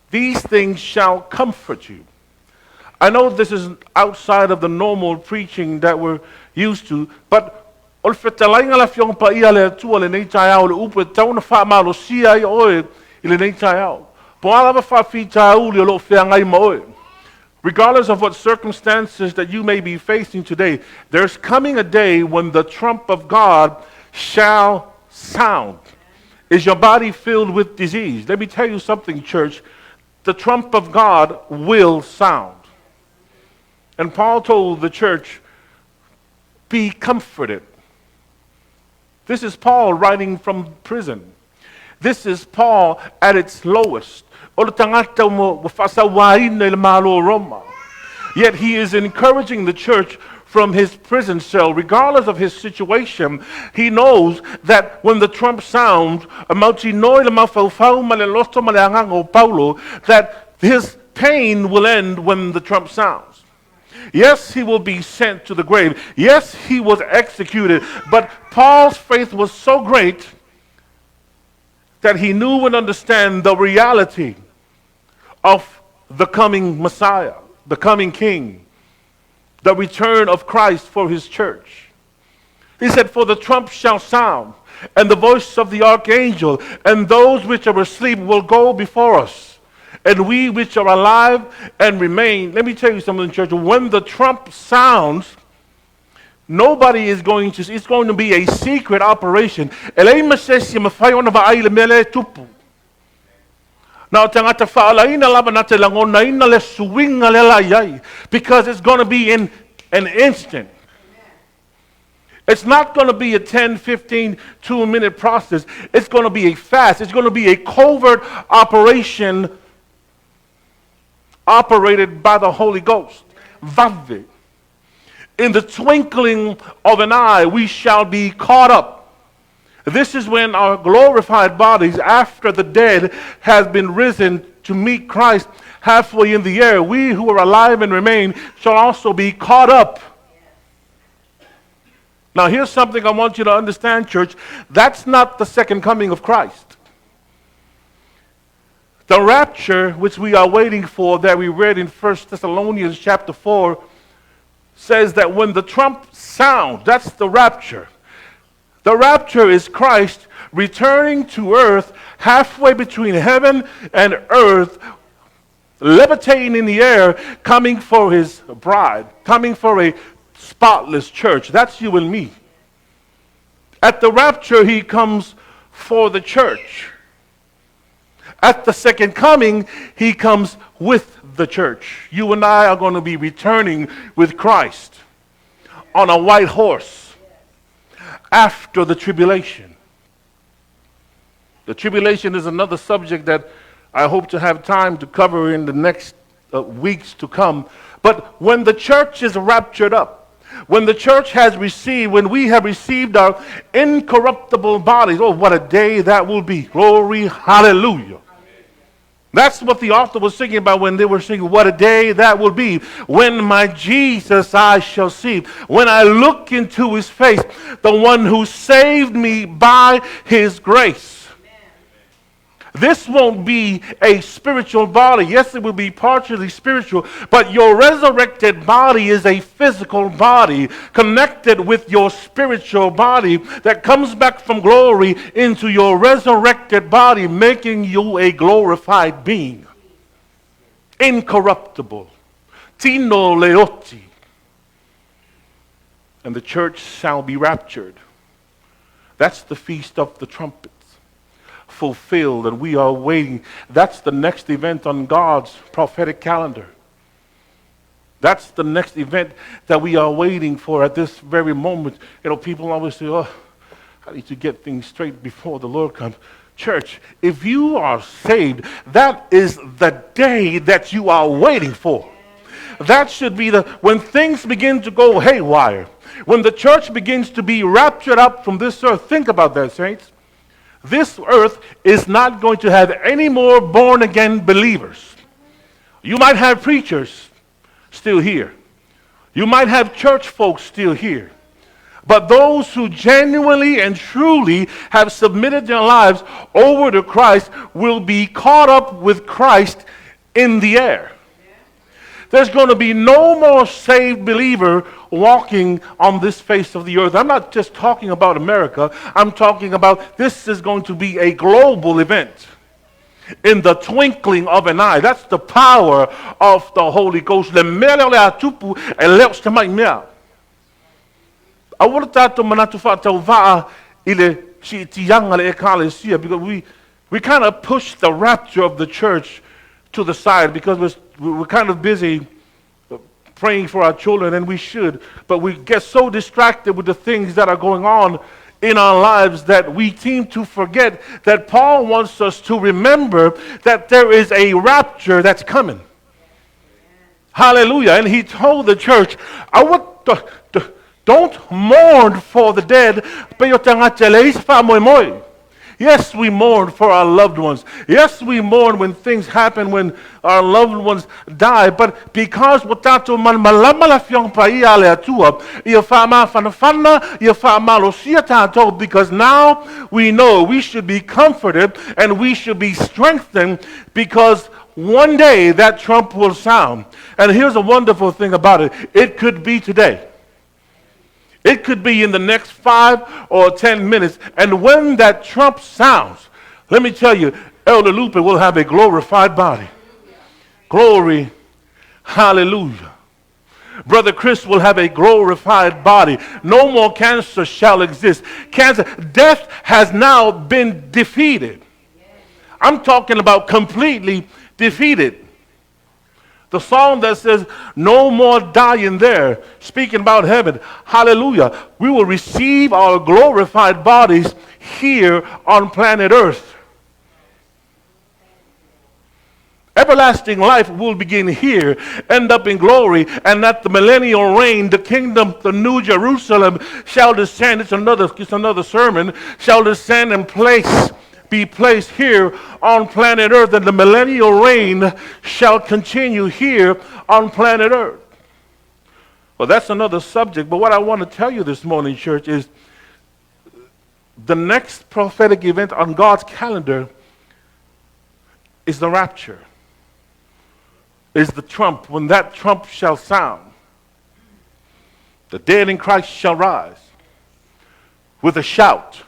these things shall comfort you. I know this is outside of the normal preaching that we're used to, but regardless of what circumstances that you may be facing today, there's coming a day when the trump of God shall sound. Is your body filled with disease? Let me tell you something, church. The trump of God will sound. And Paul told the church, be comforted. This is Paul writing from prison. This is Paul at its lowest. Yet he is encouraging the church from his prison cell, regardless of his situation. He knows that when the trump sounds, that his pain will end when the trump sounds. Yes, he will be sent to the grave. Yes, he was executed. But Paul's faith was so great that he knew and understood the reality of the coming Messiah, the coming King, the return of Christ for his church. He said, for the trump shall sound, and the voice of the archangel, and those which are asleep will go before us, and we which are alive and remain. Let me tell you something, church. When the trump sounds, nobody is going to, it's going to be a secret operation. Now, because it's going to be in an instant. It's not going to be a 10, 15, 2-minute process. It's going to be a fast. It's going to be a covert operation operated by the Holy Ghost. Vave. In the twinkling of an eye, we shall be caught up. This is when our glorified bodies, after the dead has been risen to meet Christ halfway in the air, we who are alive and remain shall also be caught up. Now here's something I want you to understand, church. That's not the second coming of Christ. The rapture which we are waiting for, that we read in 1 Thessalonians chapter 4, says that when the trump sounds, that's the rapture. The rapture is Christ returning to earth halfway between heaven and earth, levitating in the air, coming for his bride, coming for a spotless church. That's you and me. At the rapture, he comes for the church. At the second coming, he comes with the church. You and I are going to be returning with Christ on a white horse after the tribulation. The tribulation is another subject that I hope to have time to cover in the next weeks to come. But when the church is raptured up, when the church has received, when we have received our incorruptible bodies, oh, what a day that will be. Glory, hallelujah. That's what the author was singing about when they were singing, what a day that will be. When my Jesus I shall see. When I look into his face, the one who saved me by his grace. This won't be a spiritual body. Yes, it will be partially spiritual, but your resurrected body is a physical body connected with your spiritual body that comes back from glory into your resurrected body, making you a glorified being. Incorruptible. Tino leoti. And the church shall be raptured. That's the feast of the trumpets. Fulfilled, and we are waiting. That's the next event on God's prophetic calendar. That's the next event that we are waiting for at this very moment. You know, people always say, oh, I need to get things straight before the Lord comes. Church, if you are saved, that is the day that you are waiting for. That should be when things begin to go haywire, when the church begins to be raptured up from this earth. Think about that, saints. This earth is not going to have any more born-again believers. You might have preachers still here. You might have church folks still here. But those who genuinely and truly have submitted their lives over to Christ will be caught up with Christ in the air. There's going to be no more saved believer walking on this face of the earth. I'm not just talking about America. I'm talking about this is going to be a global event. In the twinkling of an eye. That's the power of the Holy Ghost. Because we kind of push the rapture of the church to the side because we're kind of busy praying for our children, and we should, but we get so distracted with the things that are going on in our lives that we seem to forget that Paul wants us to remember that there is a rapture that's coming. Hallelujah. And he told the church, don't mourn for the dead, yes, we mourn for our loved ones. Yes, we mourn when things happen, when our loved ones die. But because because now we know we should be comforted and we should be strengthened because one day that trump will sound. And here's a wonderful thing about it. It could be today. It could be in the next 5 or 10 minutes. And when that trump sounds, let me tell you, Elder Lupe will have a glorified body. Glory, hallelujah. Brother Chris will have a glorified body. No more cancer shall exist. Death has now been defeated. I'm talking about completely defeated. The song that says, no more dying there, speaking about heaven, hallelujah. We will receive our glorified bodies here on planet Earth. Everlasting life will begin here, end up in glory, and at the millennial reign, the kingdom, the new Jerusalem shall descend. It's another sermon, shall descend and be placed here on planet Earth, and the millennial reign shall continue here on planet Earth. Well, that's another subject, but what I want to tell you this morning, church, is the next prophetic event on God's calendar is the rapture, is the trump, when that trump shall sound. The dead in Christ shall rise with a shout,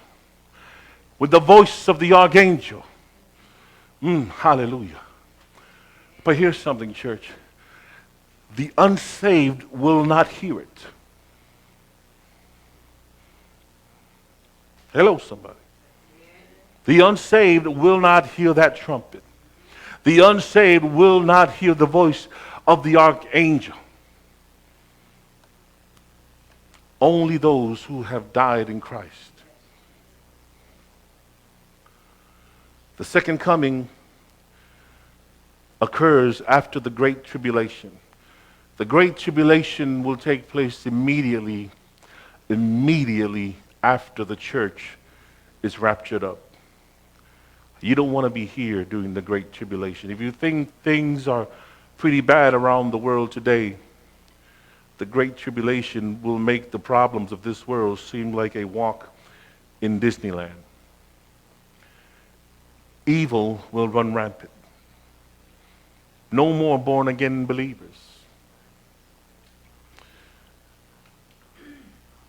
with the voice of the archangel. Hallelujah. But here's something, church. The unsaved will not hear it. Hello, somebody. The unsaved will not hear that trumpet. The unsaved will not hear the voice of the archangel. Only those who have died in Christ. The second coming occurs after the Great Tribulation. The Great Tribulation will take place immediately after the church is raptured up. You don't want to be here during the Great Tribulation. If you think things are pretty bad around the world today, the Great Tribulation will make the problems of this world seem like a walk in Disneyland. Evil will run rampant. No more born-again believers.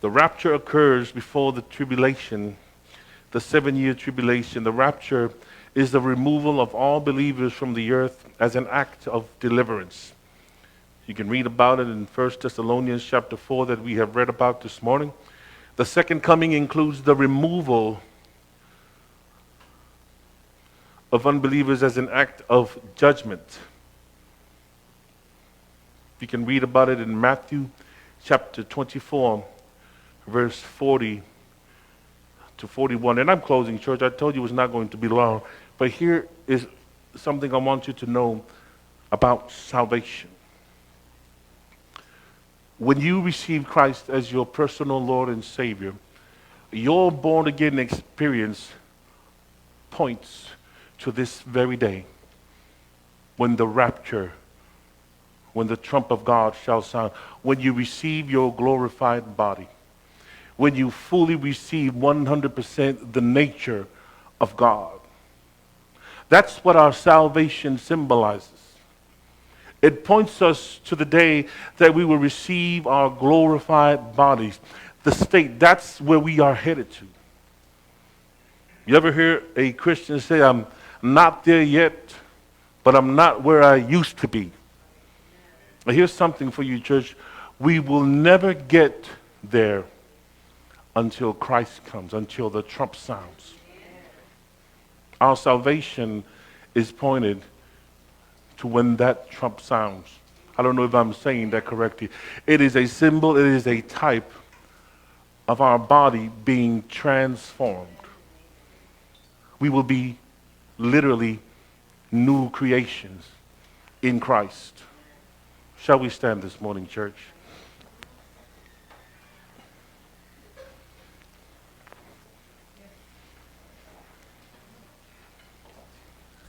The rapture occurs before the tribulation, the 7-year tribulation. The rapture is the removal of all believers from the earth as an act of deliverance. You can read about it in 1 Thessalonians chapter 4 that we have read about this morning. The second coming includes the removal of unbelievers as an act of judgment. You can read about it in Matthew chapter 24, verse 40 to 41. And I'm closing, church. I told you it was not going to be long. But here is something I want you to know about salvation. When you receive Christ as your personal Lord and Savior, your born-again experience points to this very day when the rapture, when the trump of God shall sound, when you receive your glorified body, when you fully receive 100% the nature of God. That's what our salvation symbolizes. It points us to the day that we will receive our glorified bodies. The state, that's where we are headed to. You ever hear a Christian say, I'm not there yet, but I'm not where I used to be? Now, here's something for you, church. We will never get there until Christ comes, until the trump sounds. Our salvation is pointed to when that trump sounds. I don't know if I'm saying that correctly. It is a symbol, it is a type of our body being transformed. We will be literally new creations in Christ. Shall we stand this morning, church?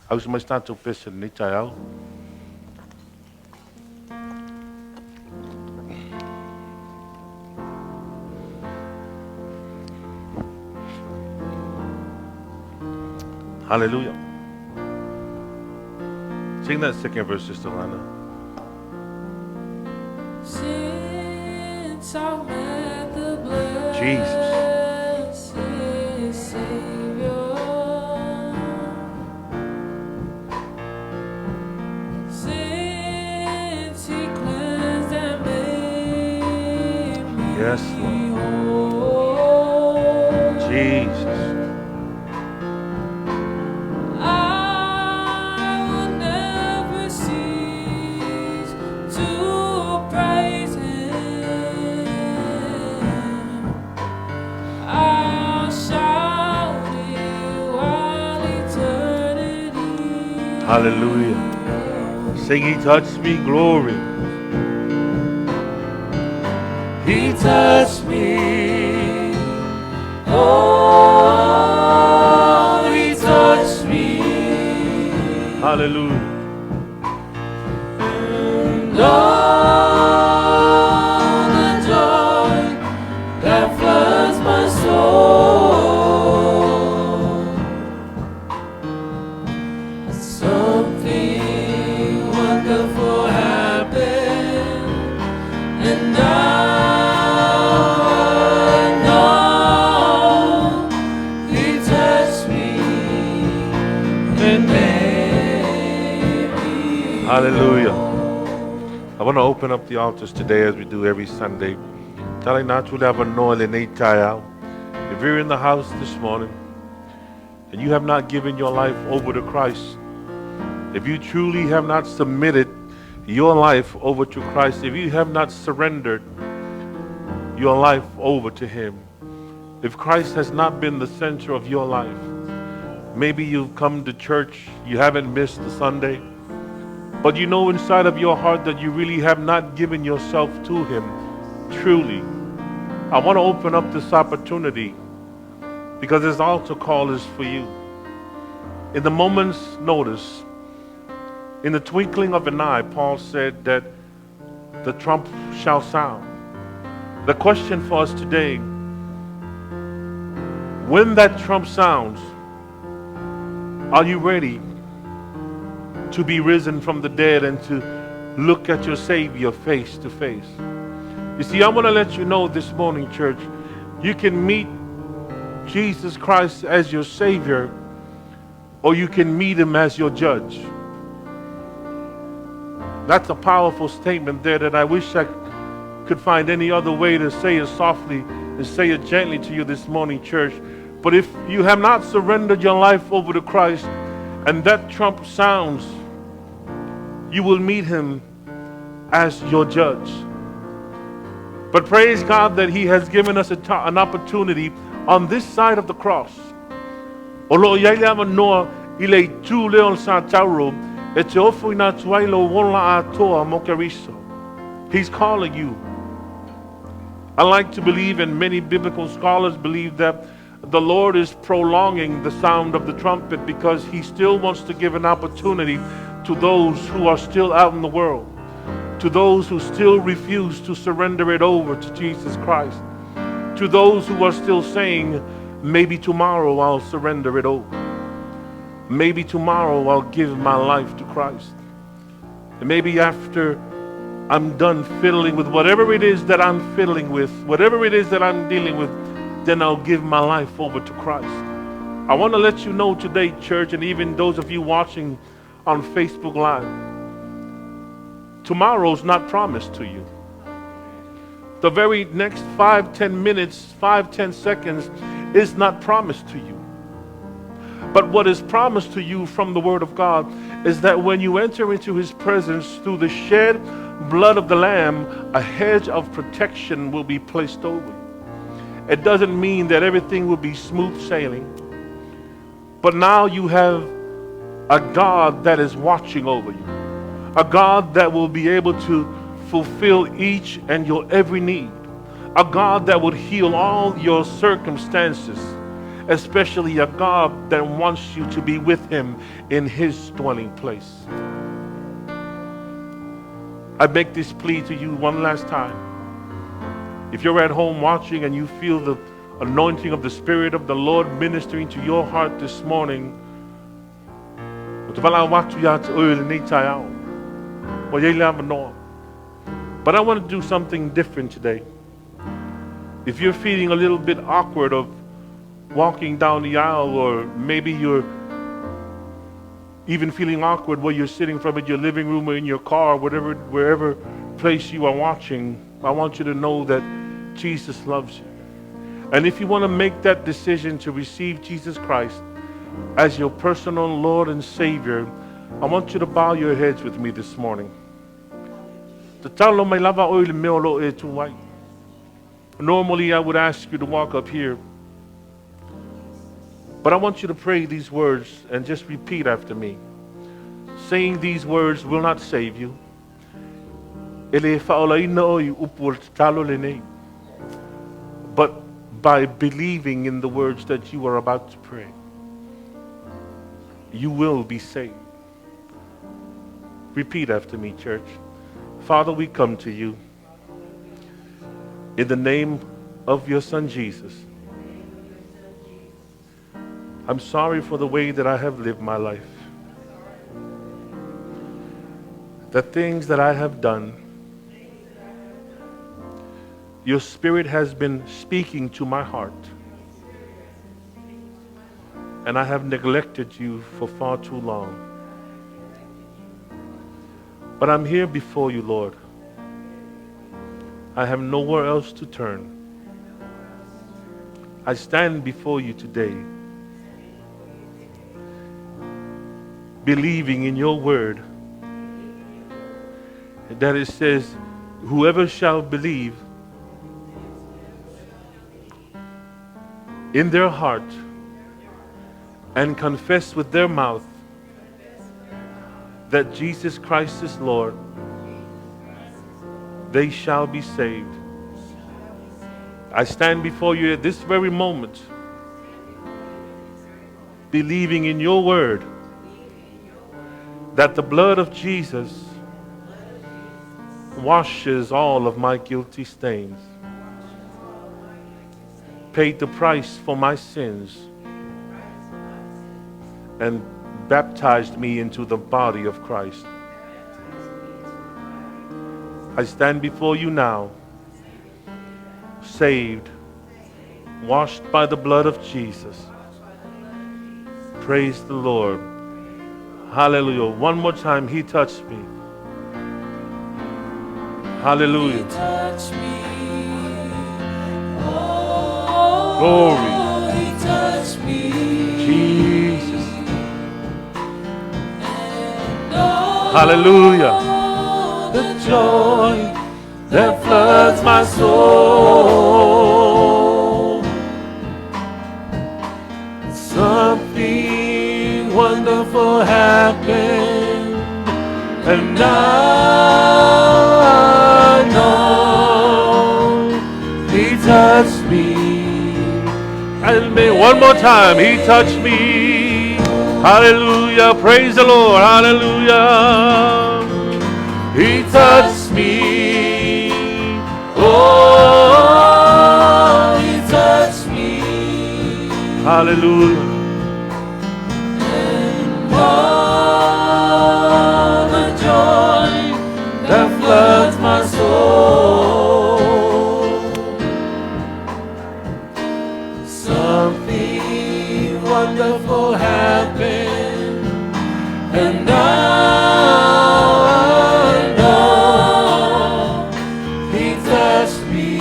Aos mais tanto fishing ni tayo. Hallelujah. Sing that second verse, Sister Lana. Since I met the blessed Jesus. Savior, since He cleansed and made me Yes, Lord. whole, Jesus. I will never cease to praise Him. I'll shout it while eternity. Hallelujah. Sing, He touched me, glory. He touched me. Oh, He touched me. Hallelujah. And all the joy that floods my soul. Something wonderful happened, and I and make me Hallelujah. I want to open up the altars today as we do every Sunday. If you're in the house this morning and you have not given your life over to Christ, if you truly have not submitted your life over to Christ, if you have not surrendered your life over to Him, if Christ has not been the center of your life, maybe you've come to church, you haven't missed the Sunday, but you know inside of your heart that you really have not given yourself to Him truly. I want to open up this opportunity because this altar call is for you. In the moment's notice, in the twinkling of an eye, Paul said that the trump shall sound. The question for us today, when that trump sounds, are you ready to be risen from the dead and to look at your Savior face to face? You see, I want to let you know this morning, church, you can meet Jesus Christ as your Savior, or you can meet Him as your judge. That's a powerful statement there that I wish I could find any other way to say it softly and say it gently to you this morning, church. But if you have not surrendered your life over to Christ and that trump sounds, you will meet Him as your judge. But praise God that He has given us an opportunity on this side of the cross. He's calling you. I like to believe, and many biblical scholars believe, that the Lord is prolonging the sound of the trumpet because He still wants to give an opportunity to those who are still out in the world, to those who still refuse to surrender it over to Jesus Christ, to those who are still saying, maybe tomorrow I'll surrender it over. Maybe tomorrow I'll give my life to Christ. And maybe after I'm done fiddling with whatever it is that I'm fiddling with, whatever it is that I'm dealing with, then I'll give my life over to Christ. I want to let you know today, church, and even those of you watching on Facebook Live, tomorrow's not promised to you. The very next 5-10 minutes, 5-10 seconds is not promised to you. But what is promised to you from the Word of God is that when you enter into His presence through the shed blood of the Lamb, a hedge of protection will be placed over you. It doesn't mean that everything will be smooth sailing, but now you have a God that is watching over you, a God that will be able to fulfill each and your every need, a God that would heal all your circumstances, especially a God that wants you to be with Him in His dwelling place. I make this plea to you one last time. If you're at home watching and you feel the anointing of the Spirit of the Lord ministering to your heart this morning, but I want to do something different today. If you're feeling a little bit awkward of walking down the aisle, or maybe you're even feeling awkward where you're sitting from in your living room or in your car, wherever place you are watching, I want you to know that Jesus loves you. And if you want to make that decision to receive Jesus Christ as your personal Lord and Savior, I want you to bow your heads with me this morning. Normally I would ask you to walk up here, but I want you to pray these words and just repeat after me. Saying these words will not save you, but by believing in the words that you are about to pray, you will be saved. Repeat after me, church. Father, we come to you in the name of your Son, Jesus. I'm sorry for the way that I have lived my life. The things that I have done. Your Spirit has been speaking to my heart. and I have neglected you for far too long. But I'm here before you, Lord. I have nowhere else to turn. I stand before you today, believing in your word, that it says, whoever shall believe in their heart and confess with their mouth that Jesus Christ is Lord, they shall be saved. I stand before you at this very moment, believing in your word, that the blood of Jesus washes all of my guilty stains, paid the price for my sins, and baptized me into the body of Christ. I stand before you now, saved, washed by the blood of Jesus. Praise the Lord. Hallelujah. One more time, he touched me. Hallelujah. Touch me. Glory. He touched me. Jesus. And oh, Hallelujah. the joy That floods my soul. Something wonderful happened, and now I know he touched me. And one more time, he touched me. Hallelujah. Praise the Lord. Hallelujah. He touched me. Oh, he touched me. Hallelujah. and all the joy That floods my soul. Something wonderful happened, and now I know he touched me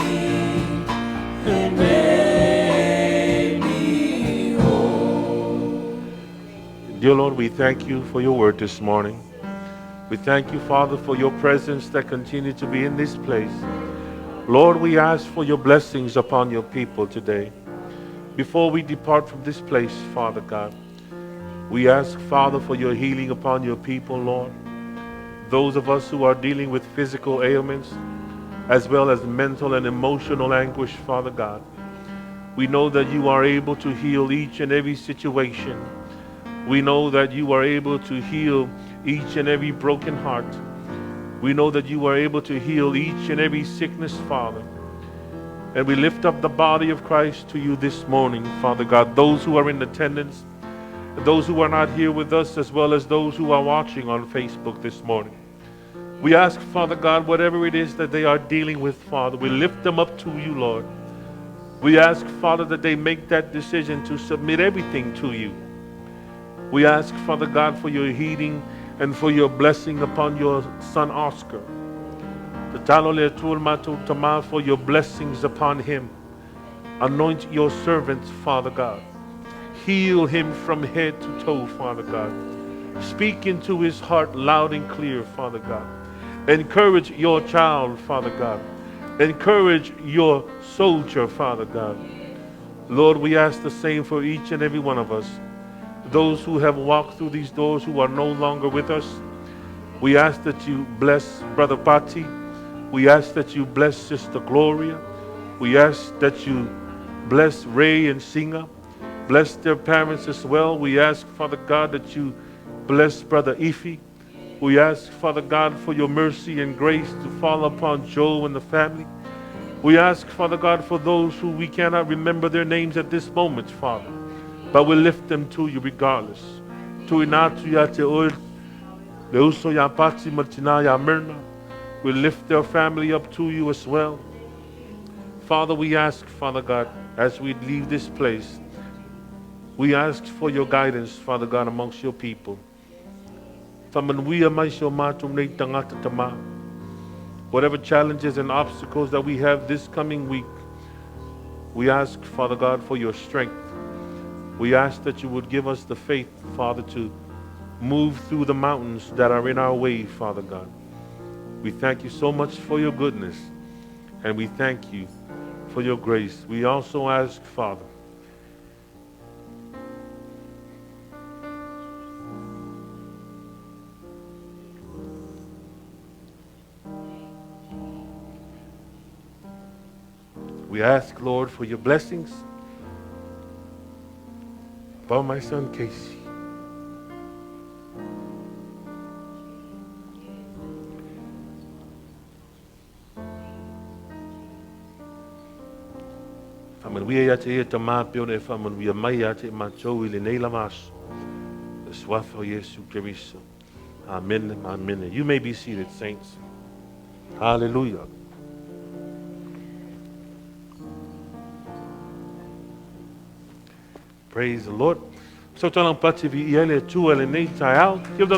and made me whole. Dear Lord, we thank you for your word this morning. We thank you, Father, for your presence that continues to be in this place. Lord, we ask for your blessings upon your people today. Before we depart from this place, Father God, we ask, Father, for your healing upon your people, Lord. Those of us who are dealing with physical ailments, as well as mental and emotional anguish, Father God, we know that you are able to heal each and every situation. We know that you are able to heal each and every broken heart. We know that you are able to heal each and every sickness, Father. And we lift up the body of Christ to you this morning, Father God. Those who are in attendance, those who are not here with us, as well as those who are watching on Facebook this morning. We ask, Father God, whatever it is that they are dealing with, Father, we lift them up to you, Lord. We ask, Father, that they make that decision to submit everything to you. We ask, Father God, for your healing and for your blessing upon your son Oscar. For your blessings upon him. Anoint your servants, Father God. Heal him from head to toe, Father God. Speak into his heart loud and clear, Father God. Encourage your child, Father God. Encourage your soldier, Father God. Lord, we ask the same for each and every one of us. Those who have walked through these doors who are no longer with us, we ask that you bless Brother Patti. We ask that you bless Sister Gloria. We ask that you bless Ray and Singa. Bless their parents as well. We ask, Father God, that you bless Brother Ife. We ask, Father God, for your mercy and grace to fall upon Joe and the family. We ask, Father God, for those who we cannot remember their names at this moment, Father, but we lift them to you regardless. We lift their family up to you as well. Father, we ask, Father God, as we leave this place, We ask for your guidance, Father God, amongst your people. Whatever challenges and obstacles that we have this coming week, we ask, Father God, for your strength. We ask that you would give us the faith, Father, to move through the mountains that are in our way, Father God. We thank you so much for your goodness, and we thank you for your grace. We also ask, Father, we ask, Lord, for your blessings upon my son Casey. Faman we ate e tama pione faman we mai ate macho ile nei lamas. Swafo Yesu Christ. Amen. Amen. You may be seated, saints. Hallelujah. Praise the Lord. So give the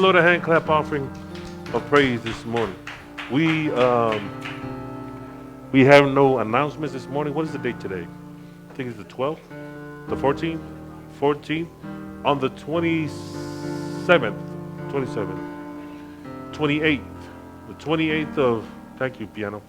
Lord a hand clap offering of praise this morning. We have no announcements this morning. What is the date today? I think it's the 12th, the 14th, 14th, on the 27th, 28th, the 28th of, thank you, piano.